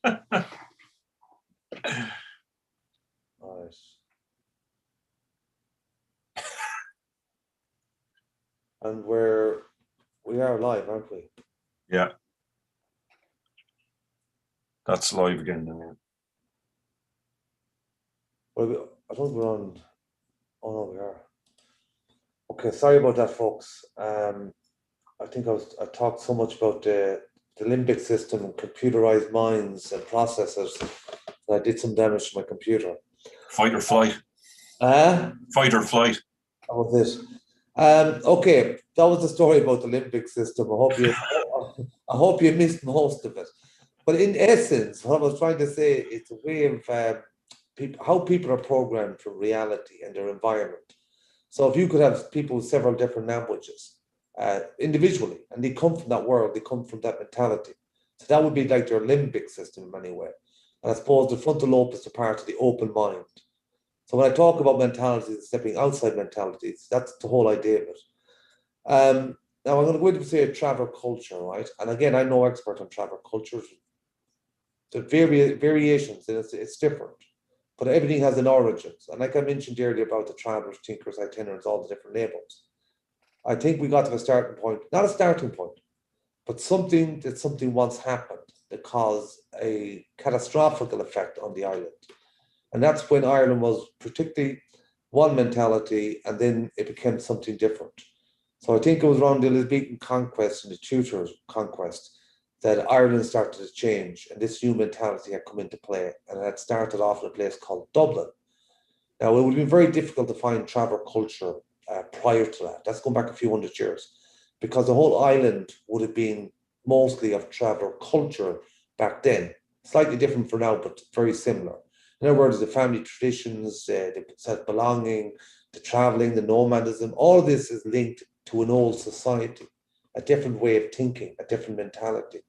Nice. And we are live, aren't we? Yeah. That's live again now. Well, I think we're on. Oh no, we are. Okay, sorry about that, folks. I think I talked so much about the limbic system and computerized minds and processors that I did some damage to my computer. Fight or flight. Fight or flight. That was it. Okay, that was the story about the limbic system. I hope you missed most of it. But in essence, what I was trying to say, it's a way of how people are programmed for reality and their environment. So if you could have people with several different languages individually, and they come from that world, they come from that mentality. So that would be like their limbic system in many ways. And I suppose the frontal lobe is the part of the open mind. So when I talk about mentalities and stepping outside mentalities, that's the whole idea of it. Now I'm going to go into say travel culture, right? And again, I'm no expert on travel culture. The variations, and it's different, but everything has an origins. And like I mentioned earlier about the travelers, tinkers, itinerants, all the different labels. I think we got to a starting point, not a starting point, but something once happened that caused a catastrophic effect on the island. And that's when Ireland was particularly one mentality, and then it became something different. So I think it was around the Elizabethan conquest and the Tudors conquest that Ireland started to change, and this new mentality had come into play, and it had started off in a place called Dublin. Now, it would have been very difficult to find travel culture prior to that. That's going back a few hundred years, because the whole island would have been mostly of travel culture back then. Slightly different for now, but very similar. In other words, the family traditions, the self-belonging, the traveling, the nomadism, all of this is linked to an old society, a different way of thinking, a different mentality.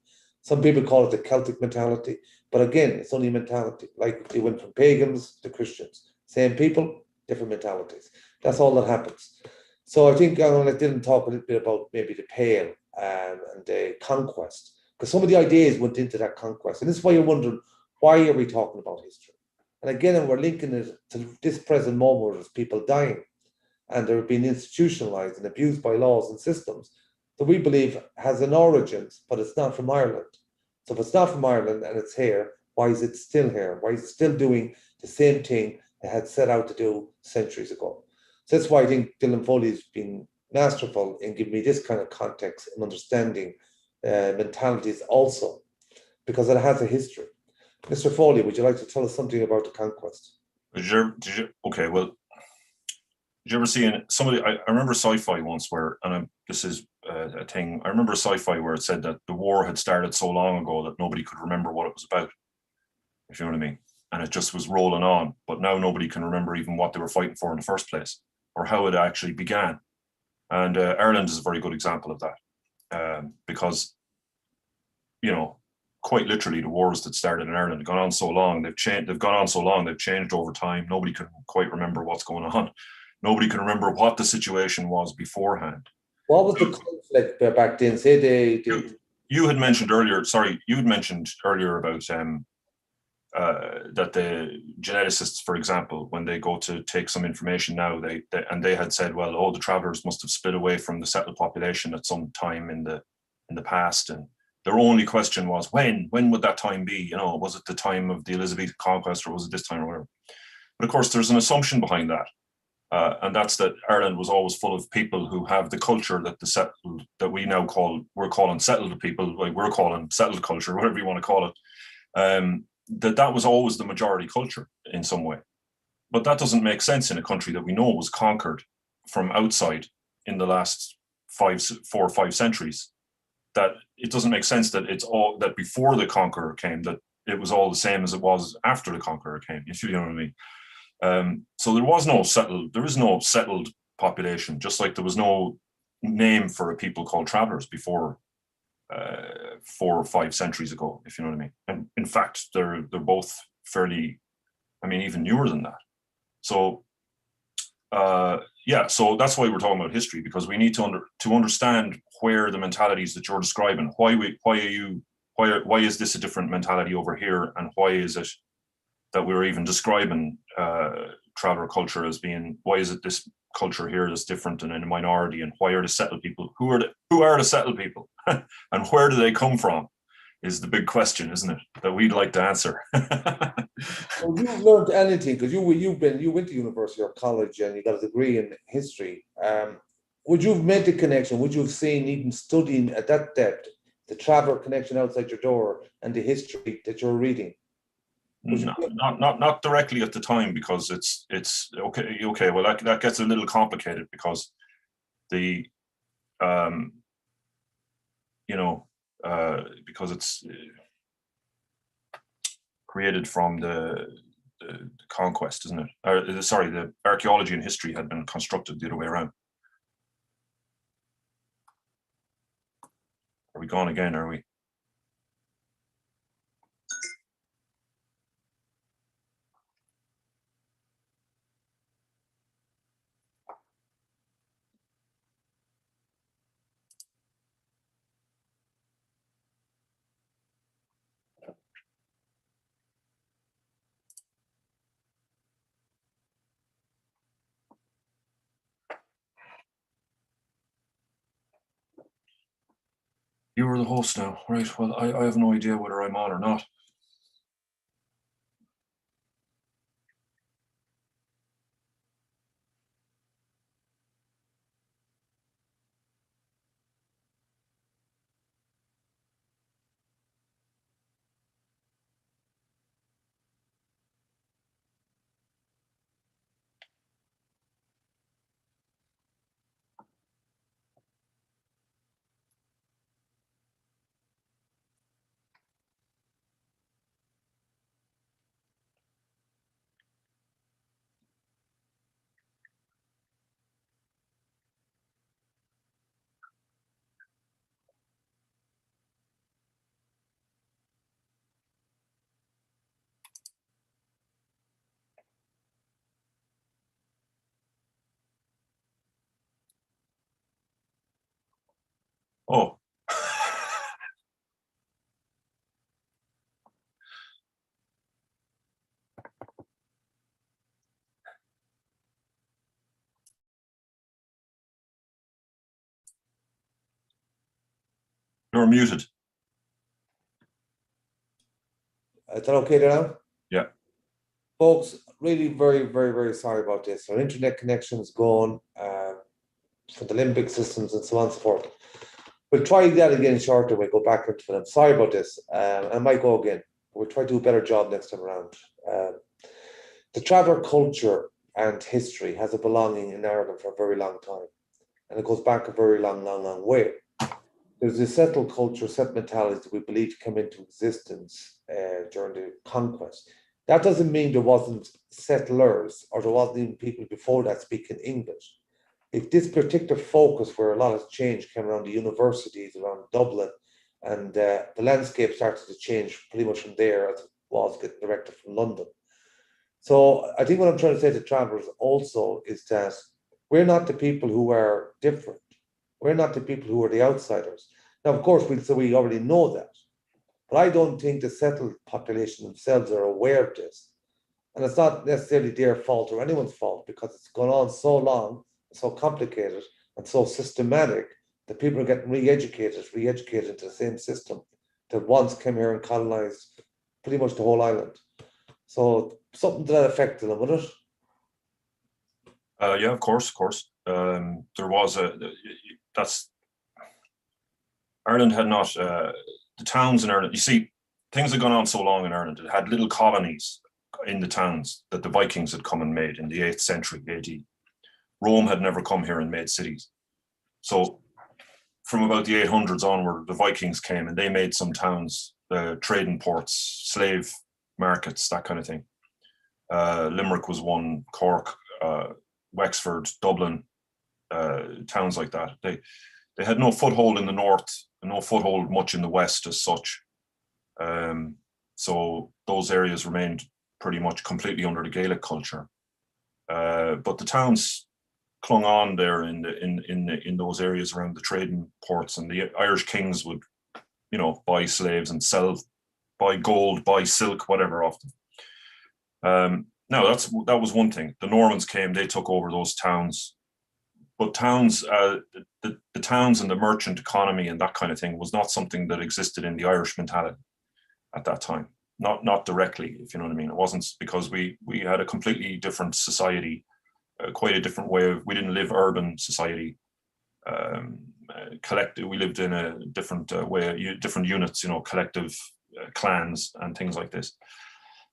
Some people call it the Celtic mentality, but again, it's only a mentality. Like they went from pagans to Christians. Same people, different mentalities. That's all that happens. So I think I'm going to let Dylan talk a little bit about maybe the Pale and the conquest, because some of the ideas went into that conquest. And this is why you're wondering, why are we talking about history? And again, we're linking it to this present moment where there's people dying and they're being institutionalized and abused by laws and systems that we believe has an origins, but it's not from Ireland. So if it's not from Ireland and it's here, why is it still here? Why is it still doing the same thing it had set out to do centuries ago? So that's why I think Dylan Foley's been masterful in giving me this kind of context and understanding mentalities also, because it has a history. Mr. Foley, would you like to tell us something about the conquest? Okay, well, did you ever see somebody? I remember sci-fi once where, and this is a thing. I remember sci-fi where it said that the war had started so long ago that nobody could remember what it was about. If you know what I mean, and it just was rolling on. But now nobody can remember even what they were fighting for in the first place or how it actually began. And Ireland is a very good example of that, because quite literally the wars that started in Ireland have gone on so long. They've gone on so long. They've changed over time. Nobody can quite remember what's going on. Nobody can remember what the situation was beforehand. What was the conflict back then? Say you had mentioned earlier. Sorry, you had mentioned earlier about that the geneticists, for example, when they go to take some information now, they had said, well, oh, the travelers must have split away from the settled population at some time in the past, and their only question was when would that time be? Was it the time of the Elizabethan conquest or was it this time or whatever? But of course, there's an assumption behind that. And that's that Ireland was always full of people who have the culture that we now we're calling settled people, like we're calling settled culture, whatever you want to call it. That was always the majority culture in some way. But that doesn't make sense in a country that we know was conquered from outside in the last 4 or 5 centuries. That it doesn't make sense that it's all that before the conqueror came, that it was all the same as it was after the conqueror came, if you know what I mean. So there is no settled population, just like there was no name for a people called travelers before 4 or 5 centuries ago, if you know what I mean. And in fact, they're both fairly, even newer than that. So so that's why we're talking about history, because we need to understand where the mentalities that you're describing, why why is this a different mentality over here, and why is it that we're even describing traveler culture as being, why is it this culture here is different and in a minority, and why are the settled people, who are the settled people and where do they come from, is the big question, isn't it, that we'd like to answer. Well, you've learned anything because you went to university or college and you got a degree in history. Would you have made the connection? Would you have seen, even studying at that depth, the traveler connection outside your door and the history that you're reading? No, not directly at the time, because it's okay. Well, that gets a little complicated because the because it's created from the conquest, isn't it? Sorry, the archaeology and history had been constructed the other way around. Are we gone again? Are we? You were the host now, right? Well, I have no idea whether I'm on or not. Oh. You're muted. Is that okay there now? Yeah. Folks, really very, very, very sorry about this. Our internet connection's gone for the limbic systems and so on and so forth. We'll try that again shortly. We'll go back into them. Sorry about this. I might go again. We'll try to do a better job next time around. The traveller culture and history has a belonging in Ireland for a very long time. And it goes back a very long, long, long way. There's a settled culture, set mentality that we believe came into existence during the conquest. That doesn't mean there wasn't settlers or there wasn't even people before that speaking English. If this particular focus where a lot of change came around the universities, around Dublin, and the landscape started to change pretty much from there as it was getting directed from London. So I think what I'm trying to say to travellers also is that we're not the people who are different. We're not the people who are the outsiders. Now, of course, we already know that. But I don't think the settled population themselves are aware of this. And it's not necessarily their fault or anyone's fault because it's gone on so long, so complicated, and so systematic that people are getting re-educated into the same system that once came here and colonized pretty much the whole island. So something to that effect, would it? Yeah, of course. There was Ireland had not, the towns in Ireland, you see, things had gone on so long in Ireland, it had little colonies in the towns that the Vikings had come and made in the 8th century AD. Rome had never come here and made cities. So from about the 800s onward, the Vikings came and they made some towns, trading ports, slave markets, that kind of thing. Limerick was one, Cork, Wexford, Dublin, towns like that. They had no foothold in the north, no foothold much in the west as such. So those areas remained pretty much completely under the Gaelic culture. But the towns clung on there in those areas around the trading ports, and the Irish kings would buy slaves and sell, buy gold, buy silk, whatever often. Now that was one thing. The Normans came, they took over those towns, but towns, the towns and the merchant economy and that kind of thing was not something that existed in the Irish mentality at that time. Not directly, if you know what I mean. It wasn't, because we had a completely different society, quite a different way of, we didn't live urban society. Collective, we lived in a different way, different units, collective clans and things like this.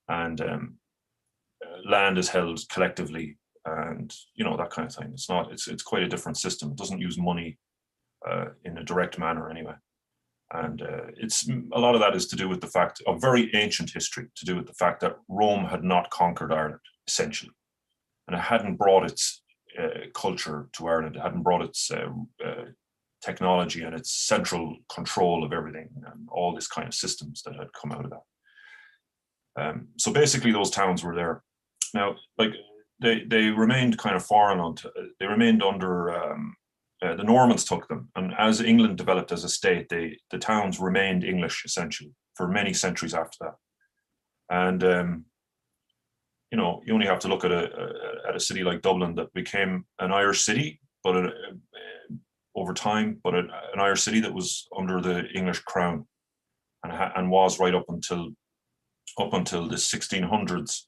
And land is held collectively, and that kind of thing. It's quite a different system. It doesn't use money in a direct manner anyway. And it's a lot of that is to do with the fact of very ancient history, to do with the fact that Rome had not conquered Ireland essentially, and it hadn't brought its culture to Ireland. It hadn't brought its technology and its central control of everything and all this kind of systems that had come out of that. So basically, those towns were there. Now, like they remained kind of foreign. They remained under. The Normans took them, and as England developed as a state, the towns remained English essentially for many centuries after that. And you only have to look at a city like Dublin that became an Irish city, but over time, but an Irish city that was under the English crown, and was right up until the 1600s.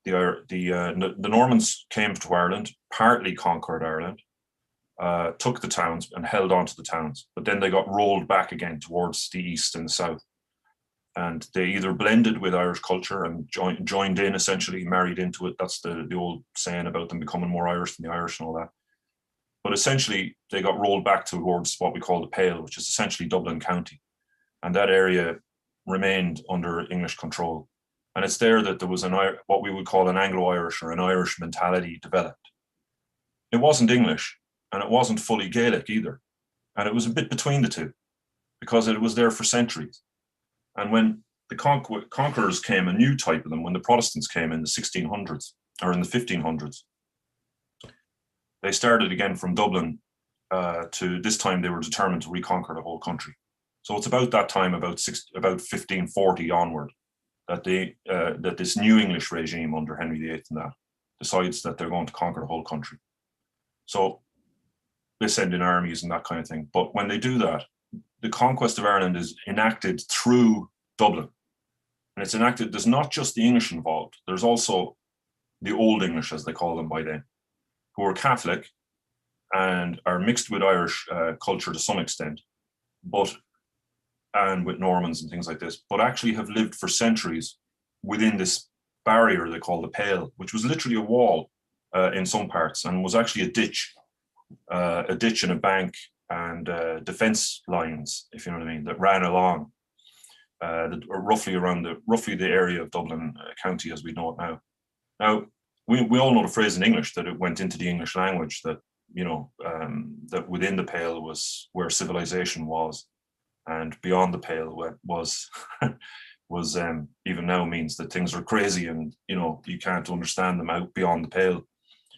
The Normans came to Ireland, partly conquered Ireland, took the towns and held on to the towns, but then they got rolled back again towards the east and the south. And they either blended with Irish culture and joined in, essentially married into it. That's the old saying about them becoming more Irish than the Irish and all that. But essentially, they got rolled back towards what we call the Pale, which is essentially Dublin County. And that area remained under English control. And it's there that there was what we would call an Anglo-Irish or an Irish mentality developed. It wasn't English, and it wasn't fully Gaelic either. And it was a bit between the two, because it was there for centuries. And when the conquerors came, a new type of them, when the Protestants came in the 1600s or in the 1500s, they started again from Dublin to this time they were determined to reconquer the whole country. So it's about that time, about 1540 onward, that that this new English regime under Henry VIII and that decides that they're going to conquer the whole country. So they send in armies and that kind of thing. But when they do that, the conquest of Ireland is enacted through Dublin. And it's enacted, there's not just the English involved, there's also the Old English, as they call them by then, who are Catholic and are mixed with Irish culture to some extent, and with Normans and things like this, but actually have lived for centuries within this barrier they call the Pale, which was literally a wall in some parts, and was actually a ditch and a bank and defense lines, if you know what I mean, that ran along roughly the area of Dublin County as we know it now. Now, we all know the phrase in English that it went into the English language, that that within the Pale was where civilization was, and beyond the Pale was even now means that things are crazy and you can't understand them out beyond the Pale.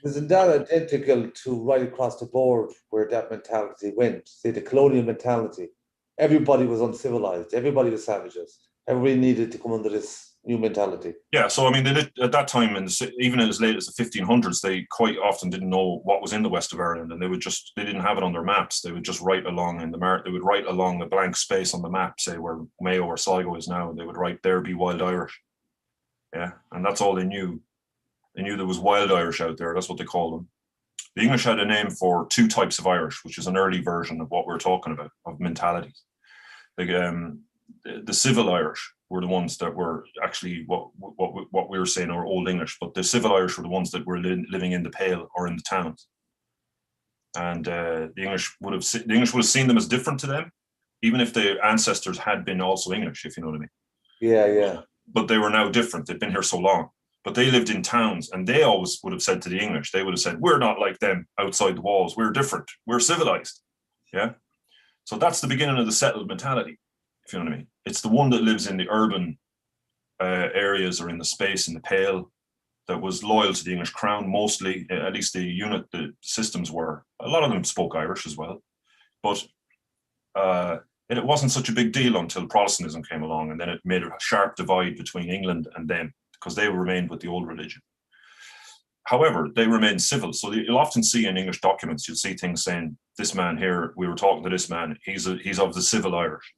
Isn't that identical to right across the board where that mentality went? Say the colonial mentality. Everybody was uncivilized. Everybody was savages. Everybody needed to come under this new mentality. Yeah, so I mean, they did, at that time, even as late as the 1500s, they quite often didn't know what was in the west of Ireland, and they didn't have it on their maps. They would just write along in the map. They would write along the blank space on the map, say where Mayo or Sligo is now. They would write, "There be wild Irish." Yeah, and that's all they knew. They knew there was wild Irish out there. That's what they called them. The English had a name for two types of Irish, which is an early version of what we're talking about, of mentalities. The civil Irish were the ones that were actually what we were saying are Old English, but the civil Irish were the ones that were living in the Pale or in the towns. And the English would have seen them as different to them, even if their ancestors had been also English, if you know what I mean. Yeah, yeah. But they were now different. They'd been here so long. But they lived in towns, and they always would have said to the English, they would have said, "We're not like them outside the walls. We're different. We're civilized." Yeah. So that's the beginning of the settled mentality, if you know what I mean. It's the one that lives in the urban areas or in the space in the Pale that was loyal to the English crown, mostly, at least the systems were. A lot of them spoke Irish as well. But and it wasn't such a big deal until Protestantism came along, and then it made a sharp divide between England and them because they remained with the old religion. However, they remained civil. So you'll often see in English documents, you'll see things saying, this man here, we were talking to this man, he's of the civil Irish.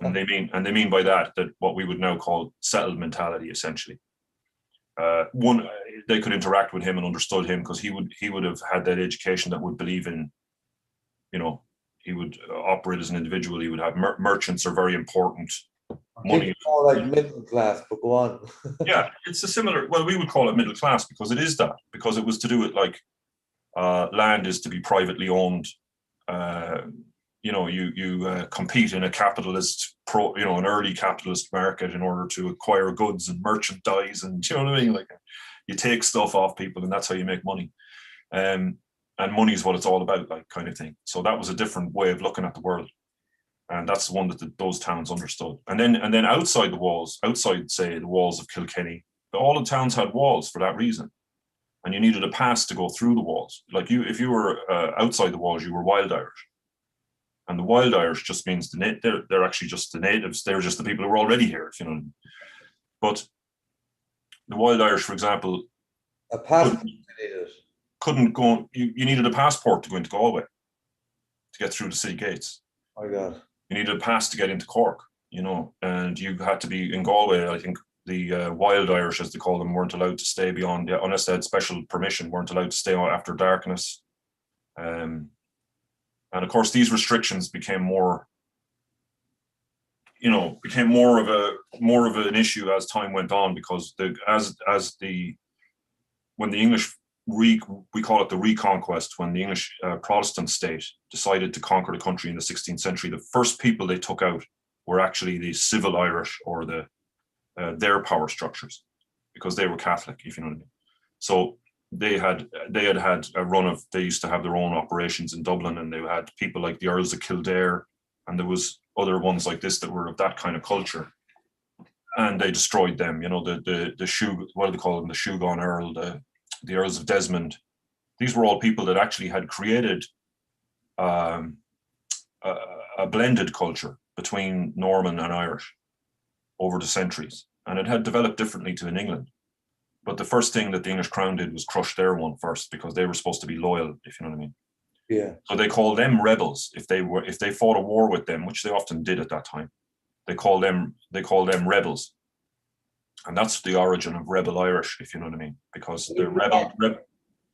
And they mean by that what we would now call settled mentality, essentially. One, they could interact with him and understood him because he would have had that education that would believe in, he would operate as an individual. He would have merchants are very important. Money, more like middle class, but go on. Yeah, it's a similar. Well, we would call it middle class because it is that, because it was to do with like land is to be privately owned. You compete in a capitalist an early capitalist market in order to acquire goods and merchandise, and you know what I mean. Like you take stuff off people, and that's how you make money. And money is what it's all about, like kind of thing. So that was a different way of looking at the world. And that's the one that those towns understood. And then outside the walls, say the walls of Kilkenny, all the towns had walls for that reason. And you needed a pass to go through the walls. Like if you were outside the walls, you were Wild Irish. And the Wild Irish just means they're actually just the natives. They're just the people who were already here, if you know what I mean. But the Wild Irish, for example, a passport couldn't go. You needed a passport to go into Galway to get through the city gates. Oh my God. You needed a pass to get into Cork, and you had to be in Galway. I think the Wild Irish, as they call them, weren't allowed to stay beyond, unless they had special permission, weren't allowed to stay after darkness. And of course, these restrictions became more of an issue as time went on, because when the English we call it the Reconquest, when the English Protestant state decided to conquer the country in the 16th century, the first people they took out were actually the civil Irish, or their power structures, because they were Catholic, if you know what I mean. So they had a run of, they used to have their own operations in Dublin, and they had people like the Earls of Kildare, and there was other ones like this that were of that kind of culture, and they destroyed them. The shoe, what do they call them? The Shoegon Earl, the Earls of Desmond. These were all people that actually had created a blended culture between Norman and Irish over the centuries, and it had developed differently to in England. But the first thing that the English crown did was crush their one first, because they were supposed to be loyal, if you know what I mean. Yeah. So they called them rebels if they fought a war with them, which they often did at that time. They called them rebels. And that's the origin of rebel Irish, if you know what I mean, because they're rebel.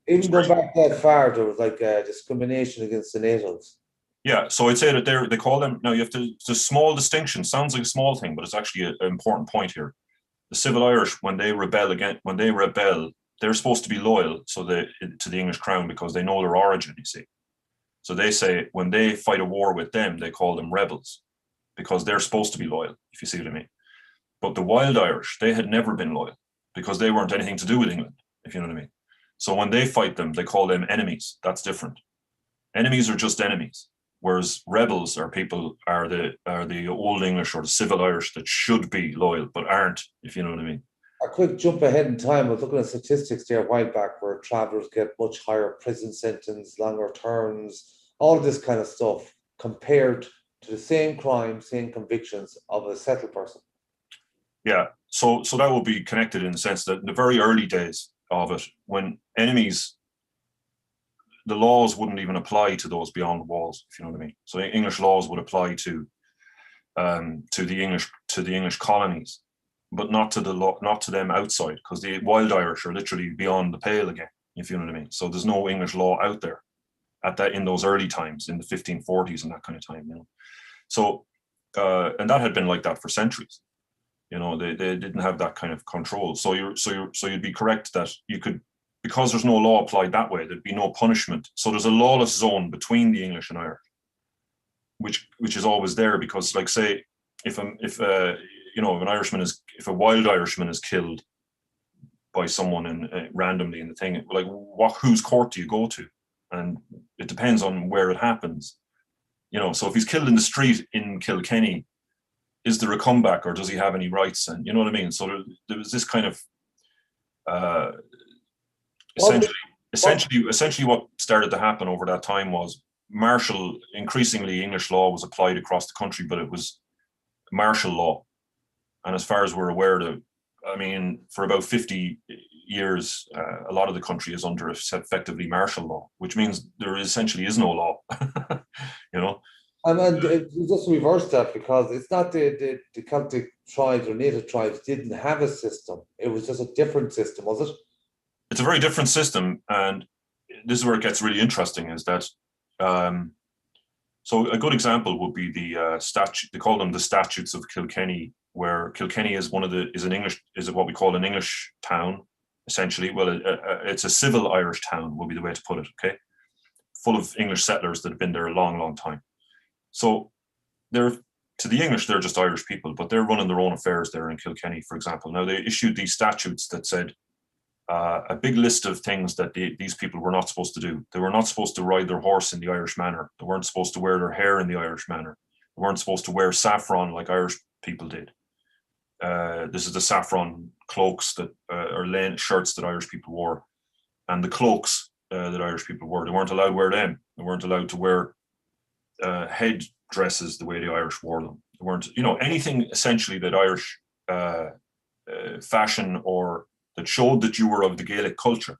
Even go back that far, there was like discrimination against the natives. Yeah, so I'd say that they call them, now you have to, it's a small distinction, sounds like a small thing, but it's actually an important point here. The civil Irish, when they rebel, they're supposed to be loyal to the English crown, because they know their origin, you see. So they say when they fight a war with them, they call them rebels, because they're supposed to be loyal, if you see what I mean. But the Wild Irish, they had never been loyal, because they weren't anything to do with England, if you know what I mean. So when they fight them, they call them enemies. That's different. Enemies are just enemies, whereas rebels are the Old English or the civil Irish that should be loyal but aren't, if you know what I mean. A quick jump ahead in time. I was looking at statistics there a while back where travellers get much higher prison sentence, longer terms, all of this kind of stuff, compared to the same crime, same convictions of a settled person. Yeah, so that will be connected in the sense that in the very early days of it, when enemies, the laws wouldn't even apply to those beyond the walls, if you know what I mean. So English laws would apply to the English colonies, but not to them outside, because the Wild Irish are literally beyond the pale again, if you know what I mean. So there's no English law out there in those early times, in the 1540s and that kind of time, So and that had been like that for centuries. They didn't have that kind of control. So you'd be correct that you could, because there's no law applied that way, there'd be no punishment. So there's a lawless zone between the English and Irish, which is always there, because, like, say, if a Wild Irishman is killed by someone randomly in the thing, like, whose court do you go to? And it depends on where it happens. So if he's killed in the street in Kilkenny, is there a comeback, or does he have any rights? And you know what I mean? So there was this kind of essentially what started to happen over that time was increasingly English law was applied across the country, but it was martial law. And as far as we're aware, for about 50 years, a lot of the country is under effectively martial law, which means there essentially is no law. you know. And just reverse that, because it's not the Celtic tribes or native tribes didn't have a system. It was just a different system, was it? It's a very different system, and this is where it gets really interesting. Is that so? A good example would be the statute. They call them the Statutes of Kilkenny, where Kilkenny is what we call an English town, essentially. Well, it's a civil Irish town, would be the way to put it. Okay, full of English settlers that have been there a long, long time. So to the English, they're just Irish people, but they're running their own affairs there in Kilkenny, for example. Now, they issued these statutes that said a big list of things that these people were not supposed to do. They were not supposed to ride their horse in the Irish manner. They weren't supposed to wear their hair in the Irish manner. They weren't supposed to wear saffron like Irish people did. This is the saffron cloaks or shirts that Irish people wore, and the cloaks that Irish people wore. They weren't allowed to wear them. They weren't allowed to wear head dresses the way the Irish wore them. They weren't, anything essentially that Irish fashion or that showed that you were of the Gaelic culture.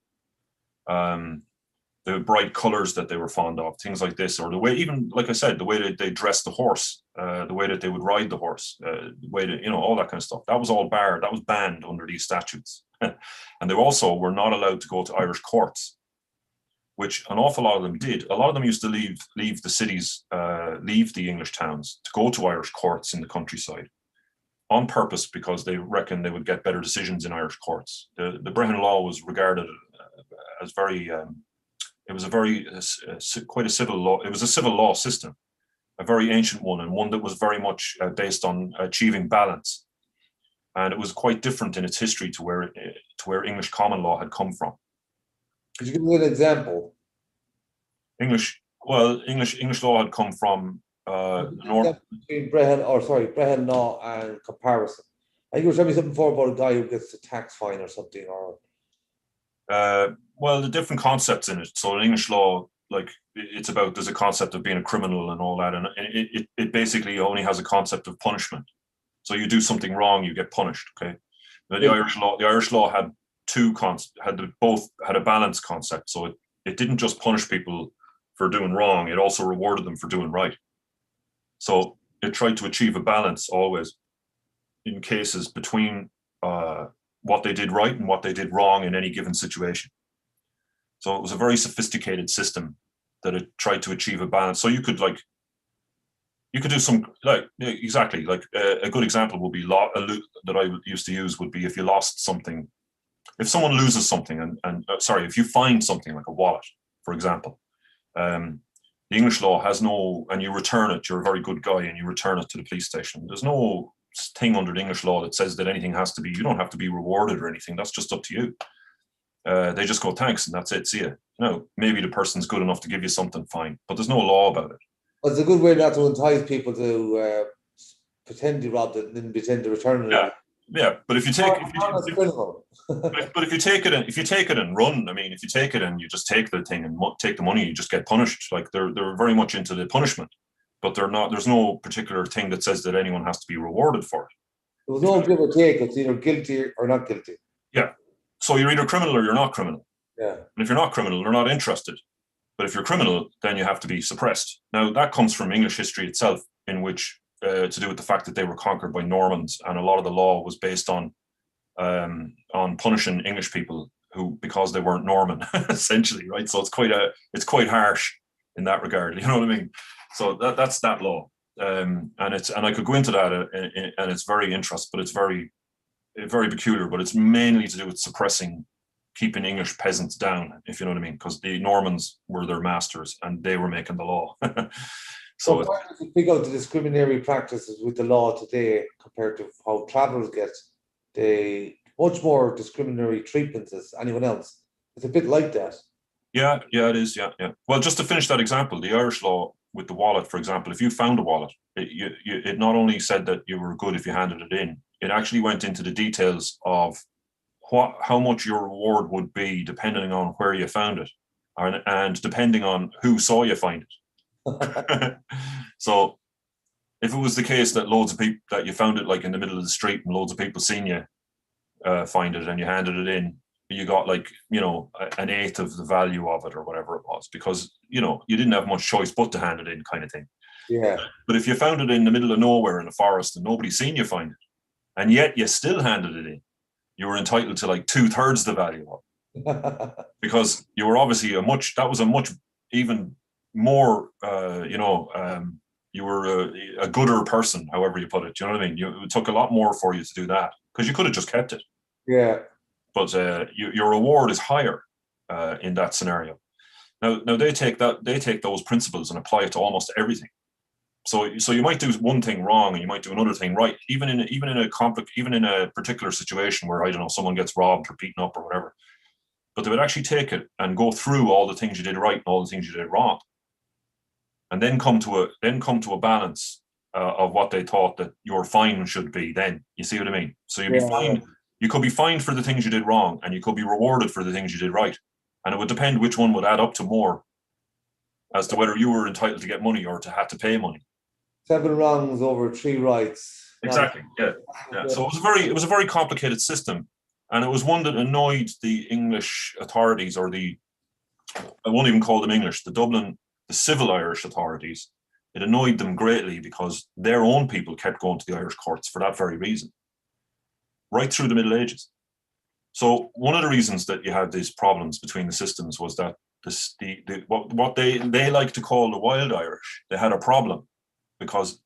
The bright colors that they were fond of, things like this, or the way, even like I said, the way that they dressed the horse, the way that they would ride the horse, the way that, all that kind of stuff. That was all barred. That was banned under these statutes. And they also were not allowed to go to Irish courts, which an awful lot of them did. A lot of them used to leave the cities, leave the English towns to go to Irish courts in the countryside on purpose, because they reckon they would get better decisions in Irish courts. The Brehon Law was regarded as very, it was quite a civil law. It was a civil law system, a very ancient one, and one that was very much based on achieving balance. And it was quite different in its history to where English common law had come from. Could you give me an example? English law had come from between Brehon Law and comparison. I think you were telling me something before about a guy who gets a tax fine or something, or well, the different concepts in it. So in English law, like there's a concept of being a criminal and all that, and it basically only has a concept of punishment. So you do something wrong, you get punished. Okay, but the Irish law had both had a balanced concept. So it didn't just punish people for doing wrong; it also rewarded them for doing right. So it tried to achieve a balance always in cases between what they did right and what they did wrong in any given situation. So it was a very sophisticated system that it tried to achieve a balance. So you could do some exactly a good example would be that I used to use would be if you lost something, if someone loses something if you find something like a wallet, for example, the English law has no, and you return it, you're a very good guy and you return it to the police station. There's no thing under the English law that says that anything has to be, you don't have to be rewarded or anything. That's just up to you. They just go, thanks, and that's it, see you. Maybe the person's good enough to give you something, fine, but there's no law about it. Well, it's a good way not to entice people to pretend you robbed it and then pretend to return it. Yeah, but if you take it and run, I mean, if you take it and you just take the thing and take the money, you just get punished. Like they're very much into the punishment, but they're not. There's no particular thing that says that anyone has to be rewarded for it. There was no give or take. It's either guilty or not guilty. Yeah. So you're either criminal or you're not criminal. Yeah. And if you're not criminal, they're not interested. But if you're criminal, then you have to be suppressed. Now that comes from English history itself, in which to do with the fact that they were conquered by Normans, and a lot of the law was based on punishing English people because they weren't Norman, essentially, right? So it's quite harsh in that regard. You know what I mean? So that's that law, and I could go into that, and it's very interesting, but it's very, very peculiar. But it's mainly to do with keeping English peasants down, if you know what I mean, because the Normans were their masters and they were making the law. So why does it pick out the discriminatory practices with the law today compared to how travellers get the much more discriminatory treatments as anyone else? It's a bit like that. Yeah, it is. Yeah. Well, just to finish that example, the Irish law with the wallet, for example, if you found a wallet, it not only said that you were good if you handed it in, it actually went into the details of how much your reward would be depending on where you found it, and depending on who saw you find it. So if it was the case that loads of people, that you found it like in the middle of the street and loads of people seen you find it and you handed it in, you got like, you know, an eighth of the value of it or whatever it was, because, you know, you didn't have much choice but to hand it in, kind of thing. Yeah. But if you found it in the middle of nowhere in a forest and nobody seen you find it, and yet you still handed it in, you were entitled to like 2/3 the value of it, because you were obviously that was a much even more, you were a gooder person, however you put it. You know what I mean? It took a lot more for you to do that, because you could have just kept it. Yeah. But your reward is higher in that scenario. Now they take those principles and apply it to almost everything. So you might do one thing wrong and you might do another thing right, even in a particular situation where, I don't know, someone gets robbed or beaten up or whatever. But they would actually take it and go through all the things you did right and all the things you did wrong, and then come to a balance of what they thought that your fine should be. Then you see what I mean? So you'd be fined. You could be fined for the things you did wrong, and you could be rewarded for the things you did right, and it would depend which one would add up to more, as to whether you were entitled to get money or to have to pay money. 7 wrongs over 3 rights. Exactly. Yeah. So it was a very complicated system, and it was one that annoyed the English authorities, or I won't even call them English, the civil Irish authorities. It annoyed them greatly because their own people kept going to the Irish courts for that very reason, right through the Middle Ages. So one of the reasons that you had these problems between the systems was that what they like to call the wild Irish, they had a problem because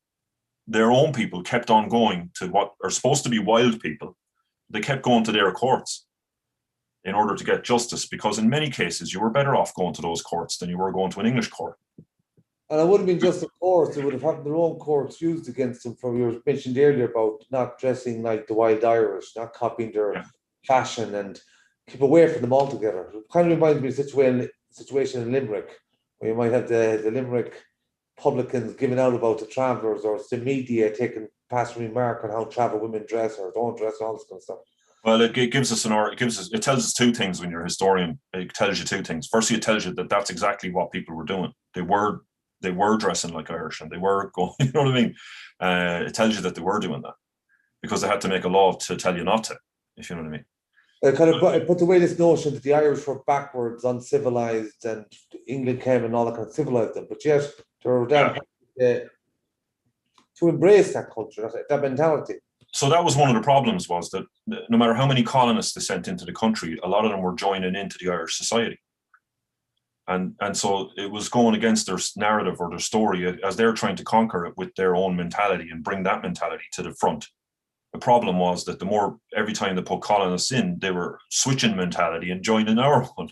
their own people kept on going to what are supposed to be wild people. They kept going to their courts in order to get justice, because in many cases you were better off going to those courts than you were going to an English court. And it wouldn't have been just the courts, they would have had their own courts used against them, from you mentioned earlier about not dressing like the wild Irish, not copying their fashion, and keep away from them altogether. It kind of reminds me of the situation in Limerick, where you might have the Limerick publicans giving out about the travellers, or it's the media taking passing remark on how travel women dress or don't dress, and all this kind of stuff. Well, it tells us two things when you're a historian. It tells you two things. Firstly, it tells you that that's exactly what people were doing. They were dressing like Irish, and they were going, you know what I mean? It tells you that they were doing that because they had to make a law to tell you not to, if you know what I mean. It put away this notion that the Irish were backwards, uncivilized, and England came and all that kind of civilized them. But yet, they were down to embrace that culture, that mentality. So that was one of the problems, was that no matter how many colonists they sent into the country, a lot of them were joining into the Irish society. And so it was going against their narrative or their story, as they're trying to conquer it with their own mentality and bring that mentality to the front. The problem was that every time they put colonists in, they were switching mentality and joining our one,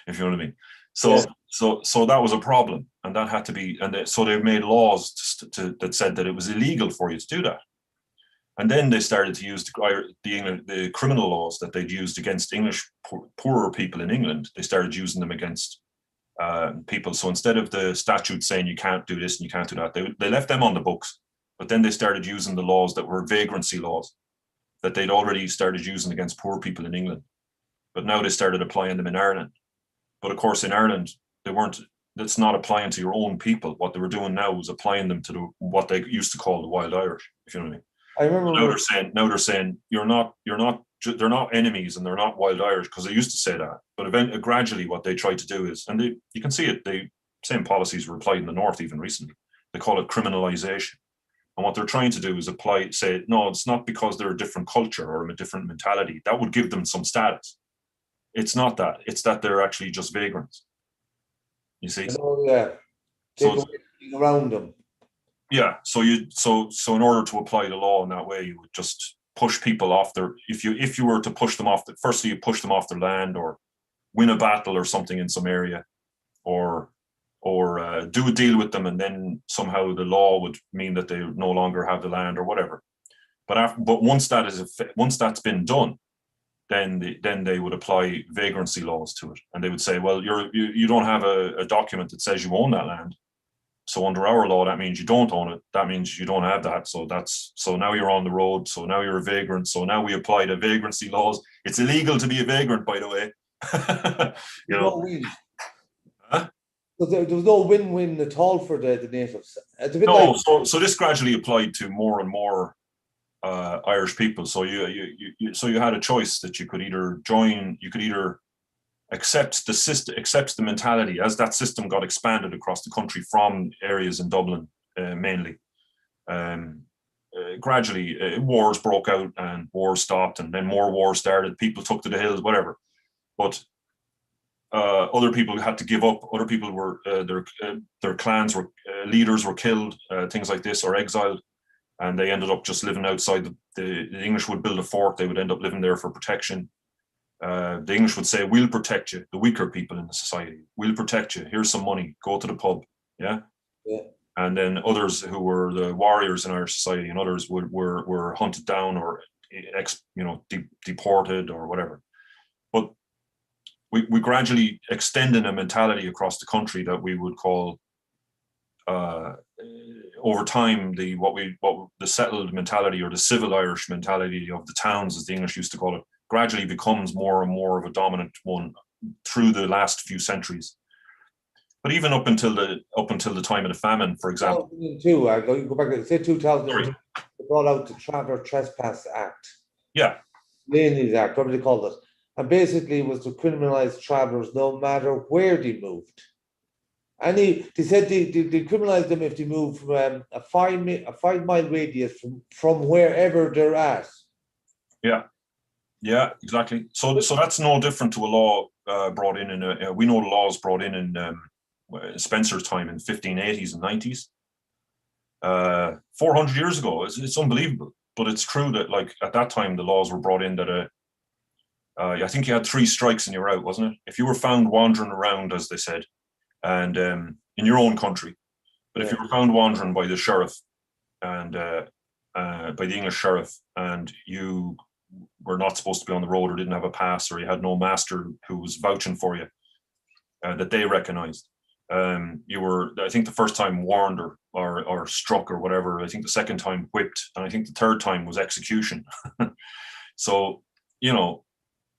if you know what I mean. So that was a problem, and that had to be, so they made laws that said that it was illegal for you to do that. And then they started to use the criminal laws that they'd used against English poorer people in England. They started using them against people. So instead of the statute saying you can't do this and you can't do that, they left them on the books. But then they started using the laws that were vagrancy laws that they'd already started using against poor people in England. But now they started applying them in Ireland. But of course, in Ireland, that's not applying to your own people. What they were doing now was applying them to what they used to call the wild Irish, if you know what I mean. I remember now they're saying they're not enemies and they're not wild Irish, because they used to say that. But gradually what they tried to do is, and you can see it, the same policies were applied in the North even recently. They call it criminalization. And what they're trying to do is say, no, it's not because they're a different culture or a different mentality. That would give them some status. It's not that. It's that they're actually just vagrants. You see? Oh, yeah. So around them. Yeah. So in order to apply the law in that way, you would just push people off if you were to push them off, firstly you push them off their land, or win a battle or something in some area, or do a deal with them, and then somehow the law would mean that they no longer have the land or whatever. But once that's been done, then they would apply vagrancy laws to it, and they would say, well, you don't have a document that says you own that land. So under our law, that means you don't own it. That means you don't have that. So now you're on the road. So now you're a vagrant. So now we apply the vagrancy laws. It's illegal to be a vagrant, by the way. you know. No, Huh? So there was no win-win at all for the natives. It's a bit like No, so this gradually applied to more and more Irish people. So you had a choice that you could either join, you could either accept the system, accept the mentality as that system got expanded across the country from areas in Dublin mainly. Gradually, wars broke out and wars stopped, and then more wars started. People took to the hills, whatever. But other people had to give up. Other people were their clans were leaders were killed, things like this, or exiled, and they ended up just living outside. The English would build a fort. They would end up living there for protection. The English would say, "We'll protect you." The weaker people in the society, "We'll protect you. Here's some money. Go to the pub." Yeah. yeah. And then others who were the warriors in Irish society, and others were hunted down or deported or whatever. But we gradually extended a mentality across the country that we would call over time the settled mentality, or the civil Irish mentality of the towns, as the English used to call it, gradually becomes more and more of a dominant one through the last few centuries. But even up until the time of the famine, for example. 2002, I go back to say 2002, they brought out the Traveller Trespass Act. Yeah. Laney's Act, whatever they called it. And basically it was to criminalise travellers no matter where they moved. And they said they criminalise them if they move from a 5-mile radius from wherever they're at. Yeah, exactly. So that's no different to a law brought in we know the laws brought in Spencer's time in 1580s and 90s. 400 years ago. It's unbelievable, but it's true that like at that time the laws were brought in that I think you had 3 strikes and you're out, wasn't it? If you were found wandering around, as they said, and in your own country, but if you were found wandering by the sheriff and by the English sheriff, and you were not supposed to be on the road or didn't have a pass, or you had no master who was vouching for you, that they recognized, you were, I think the first time warned or struck or whatever. I think the second time whipped, and I think the third time was execution. So,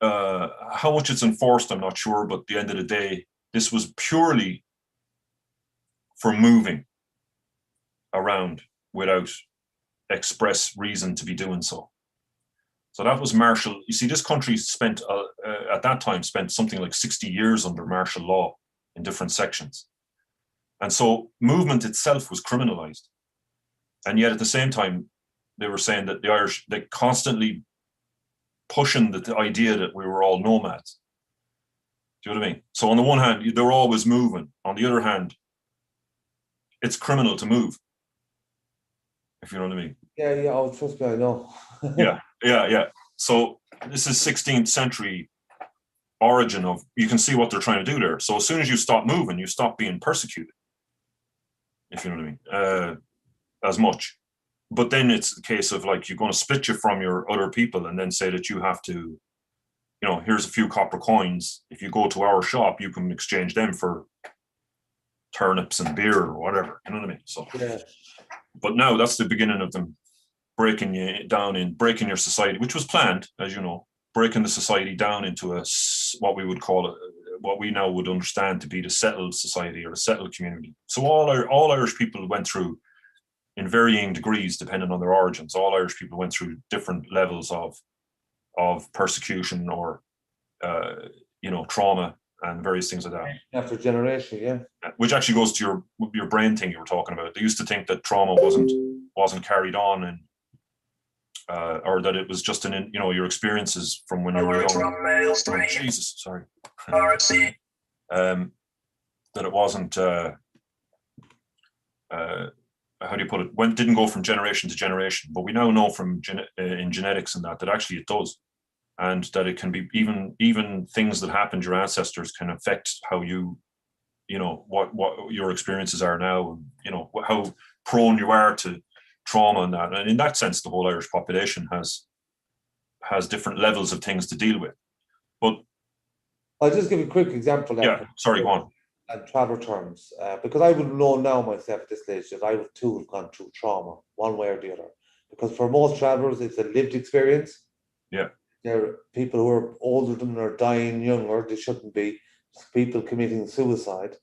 how much it's enforced, I'm not sure, but at the end of the day, this was purely for moving around without express reason to be doing so. So that was martial. You see, this country at that time spent something like 60 years under martial law in different sections. And so movement itself was criminalized. And yet at the same time, they were saying that the Irish, they constantly pushing the idea that we were all nomads. Do you know what I mean? So on the one hand, they're always moving. On the other hand, it's criminal to move. If you know what I mean. Yeah, oh, trust me, I know. Yeah. So this is 16th century origin of, you can see what they're trying to do there. So as soon as you stop moving, you stop being persecuted. If you know what I mean. As much. But then it's the case of like, you're going to split you from your other people and then say that you have to, here's a few copper coins. If you go to our shop, you can exchange them for turnips and beer or whatever. You know what I mean? So, yeah. But now that's the beginning of them breaking you down breaking your society, which was planned, as you know, breaking the society down into what we would call what we now would understand to be the settled society or the settled community. So all Irish people went through, in varying degrees depending on their origins, all Irish people went through different levels of persecution or trauma and various things like that. After generation, yeah. Which actually goes to your brain thing you were talking about. They used to think that trauma wasn't carried on, and or that it was just your experiences from when you were young. Oh, Jesus, sorry. That it wasn't. How do you put it? Didn't go from generation to generation, but we now know from in genetics and that actually it does, and that it can be even things that happened to your ancestors can affect how what your experiences are now, and how prone you are to trauma and that. And in that sense, the whole Irish population has different levels of things to deal with. But I'll just give you a quick example. Yeah, sorry, go on. And travel terms, because I would know now myself at this stage that I too have gone through trauma one way or the other. Because for most travelers, it's a lived experience. Yeah. There are people who are older than or dying younger, they shouldn't be. People committing suicide.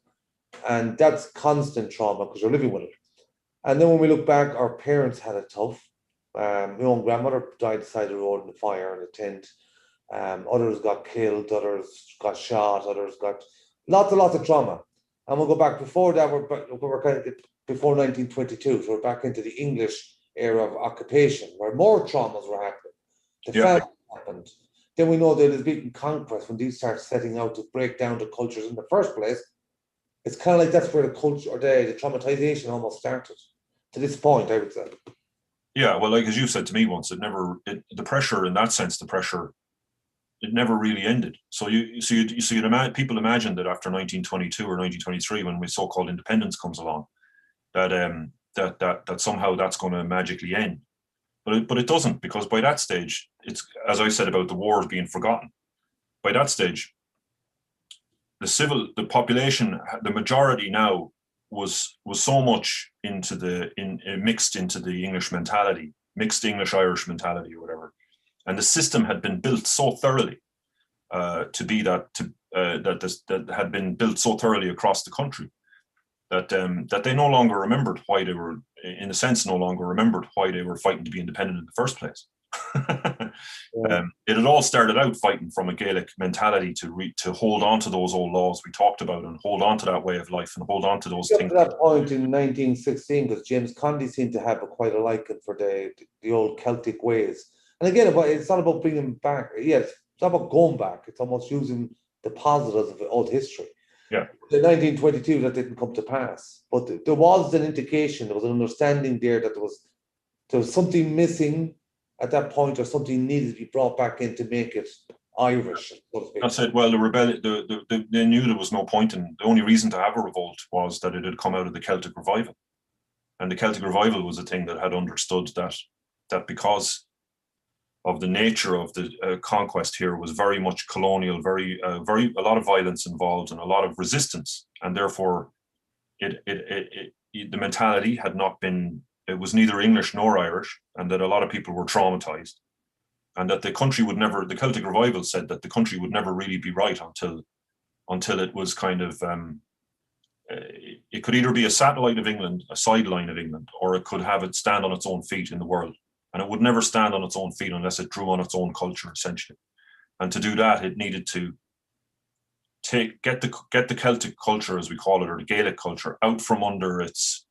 And that's constant trauma because you're living with it. And then when we look back, our parents had it tough. My own grandmother died beside the road in the fire in a tent. Others got killed, others got shot, others got lots of trauma. And we'll go back before that, we're kind of before 1922, so we're back into the English era of occupation, where more traumas were happening. The famine happened. Then we know that there's been conquest when these start setting out to break down the cultures in the first place. It's kind of like that's where the culture or the traumatization almost started. To this point, I would say. Yeah, well, like as you said to me once, the pressure in that sense, it never really ended. So people imagine that after 1922 or 1923, when we so-called independence comes along, that that somehow that's going to magically end. But it doesn't, because by that stage, it's, as I said about the wars being forgotten. By that stage, the population, the majority now was so much mixed into the English mentality, mixed English-Irish mentality or whatever. And the system had been built so thoroughly that had been built so thoroughly across the country that they no longer remembered why they were, in a sense, no longer remembered why they were fighting to be independent in the first place. It had all started out fighting from a Gaelic mentality to hold on to those old laws we talked about and hold on to that way of life and hold on to those things. At that point in 1916, because James Condy seemed to have quite a liking for the old Celtic ways. And again, it's not about bringing back. Yes, it's not about going back. It's almost using the positives of old history. Yeah. In 1922, that didn't come to pass, but there was an indication, there was an understanding there that there was something missing at that point, or something needed to be brought back in to make it Irish. That's it. Well, the rebellion, they knew there was no point in. The only reason to have a revolt was that it had come out of the Celtic Revival, and the Celtic Revival was a thing that had understood that because of the nature of the conquest here was very much colonial, very a lot of violence involved and a lot of resistance, and therefore the mentality had not been. It was neither English nor Irish, and that a lot of people were traumatized, and that the country would never. The Celtic Revival said that the country would never really be right until it was kind of. It could either be a satellite of England, a sideline of England, or it could have it stand on its own feet in the world. And it would never stand on its own feet unless it drew on its own culture, essentially. And to do that, it needed to get the Celtic culture, as we call it, or the Gaelic culture, out from under its.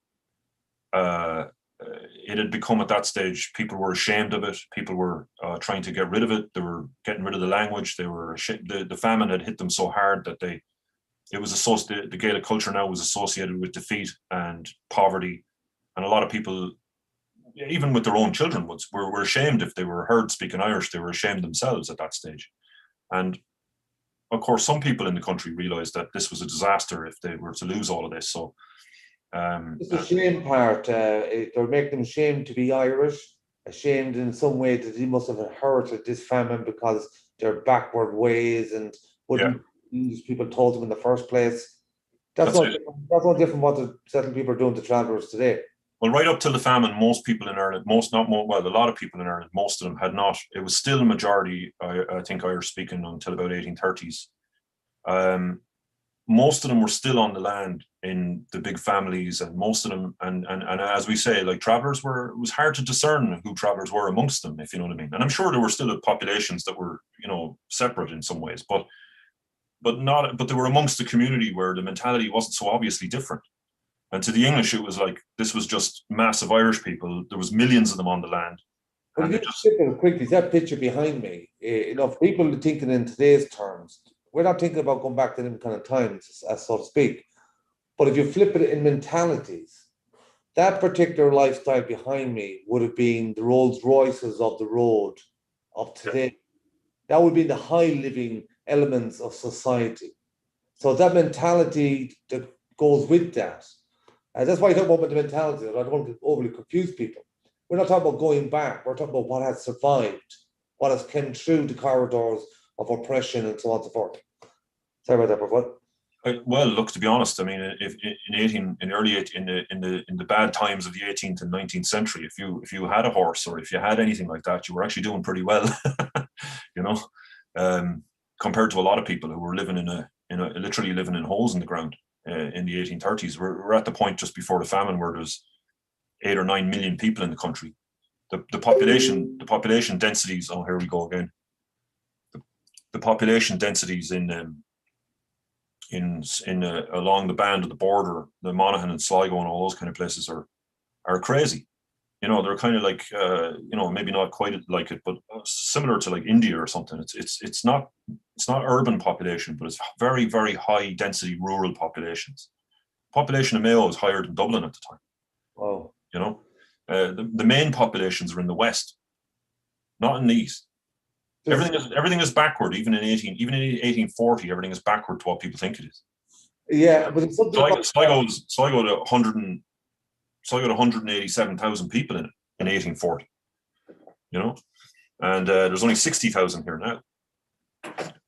It had become at that stage, people were ashamed of it. People were trying to get rid of it. They were getting rid of the language. They were the famine had hit them so hard that the Gaelic culture now was associated with defeat and poverty, and a lot of people, even with their own children, were ashamed if they were heard speaking Irish. They were ashamed themselves at that stage. And of course, some people in the country realized that this was a disaster if they were to lose all of this. So it's the shame part. They're making them ashamed to be Irish, ashamed in some way that they must have inherited this famine because they're backward ways and wouldn't English people told them in the first place. That's not different what the settled people are doing to travellers today. Well, right up till the famine, most people in Ireland, a lot of people in Ireland, most of them had not. It was still a majority, I think, Irish speaking until about 1830s. Most of them were still on the land in the big families, and most of them, and as we say, like travellers it was hard to discern who travellers were amongst them, if you know what I mean. And I'm sure there were still populations that were, separate in some ways, but they were amongst the community where the mentality wasn't so obviously different. And to the English, it was like this was just massive Irish people. There was millions of them on the land. Well, if you just look at it quickly, that picture behind me, if people are thinking in today's terms, we're not thinking about going back to them kind of times, as so to speak. But if you flip it in mentalities, that particular lifestyle behind me would have been the Rolls Royces of the road of today. Yeah. That would be the high living elements of society. So that mentality that goes with that. That's why I talk about the mentality. I don't want to overly confuse people. We're not talking about going back. We're talking about what has survived, what has come through the corridors of oppression and so on and so forth. Sorry about that, but well, look, to be honest, I mean, if in the bad times of the 18th and 19th century, if you had a horse or if you had anything like that, you were actually doing pretty well, compared to a lot of people who were living literally living in holes in the ground. in the 1830s. We're at the point just before the famine where there's 8 or 9 million people in the country. The population densities. Oh, here we go again. The population densities in along the band of the border, the Monaghan and Sligo and all those kind of places are crazy. You know, they're kind of like you know, maybe not quite like it, but similar to like India or something. It's not urban population, but it's very, very high density rural populations. Population of Mayo is higher than Dublin at the time. Wow. You know, the main populations are in the west, not in the east. Everything is backward. Even in 1840, everything is backward to what people think it is. Yeah, but it's something Sligo to 187,000 people in it in 1840. You know, and there's only 60,000 here now.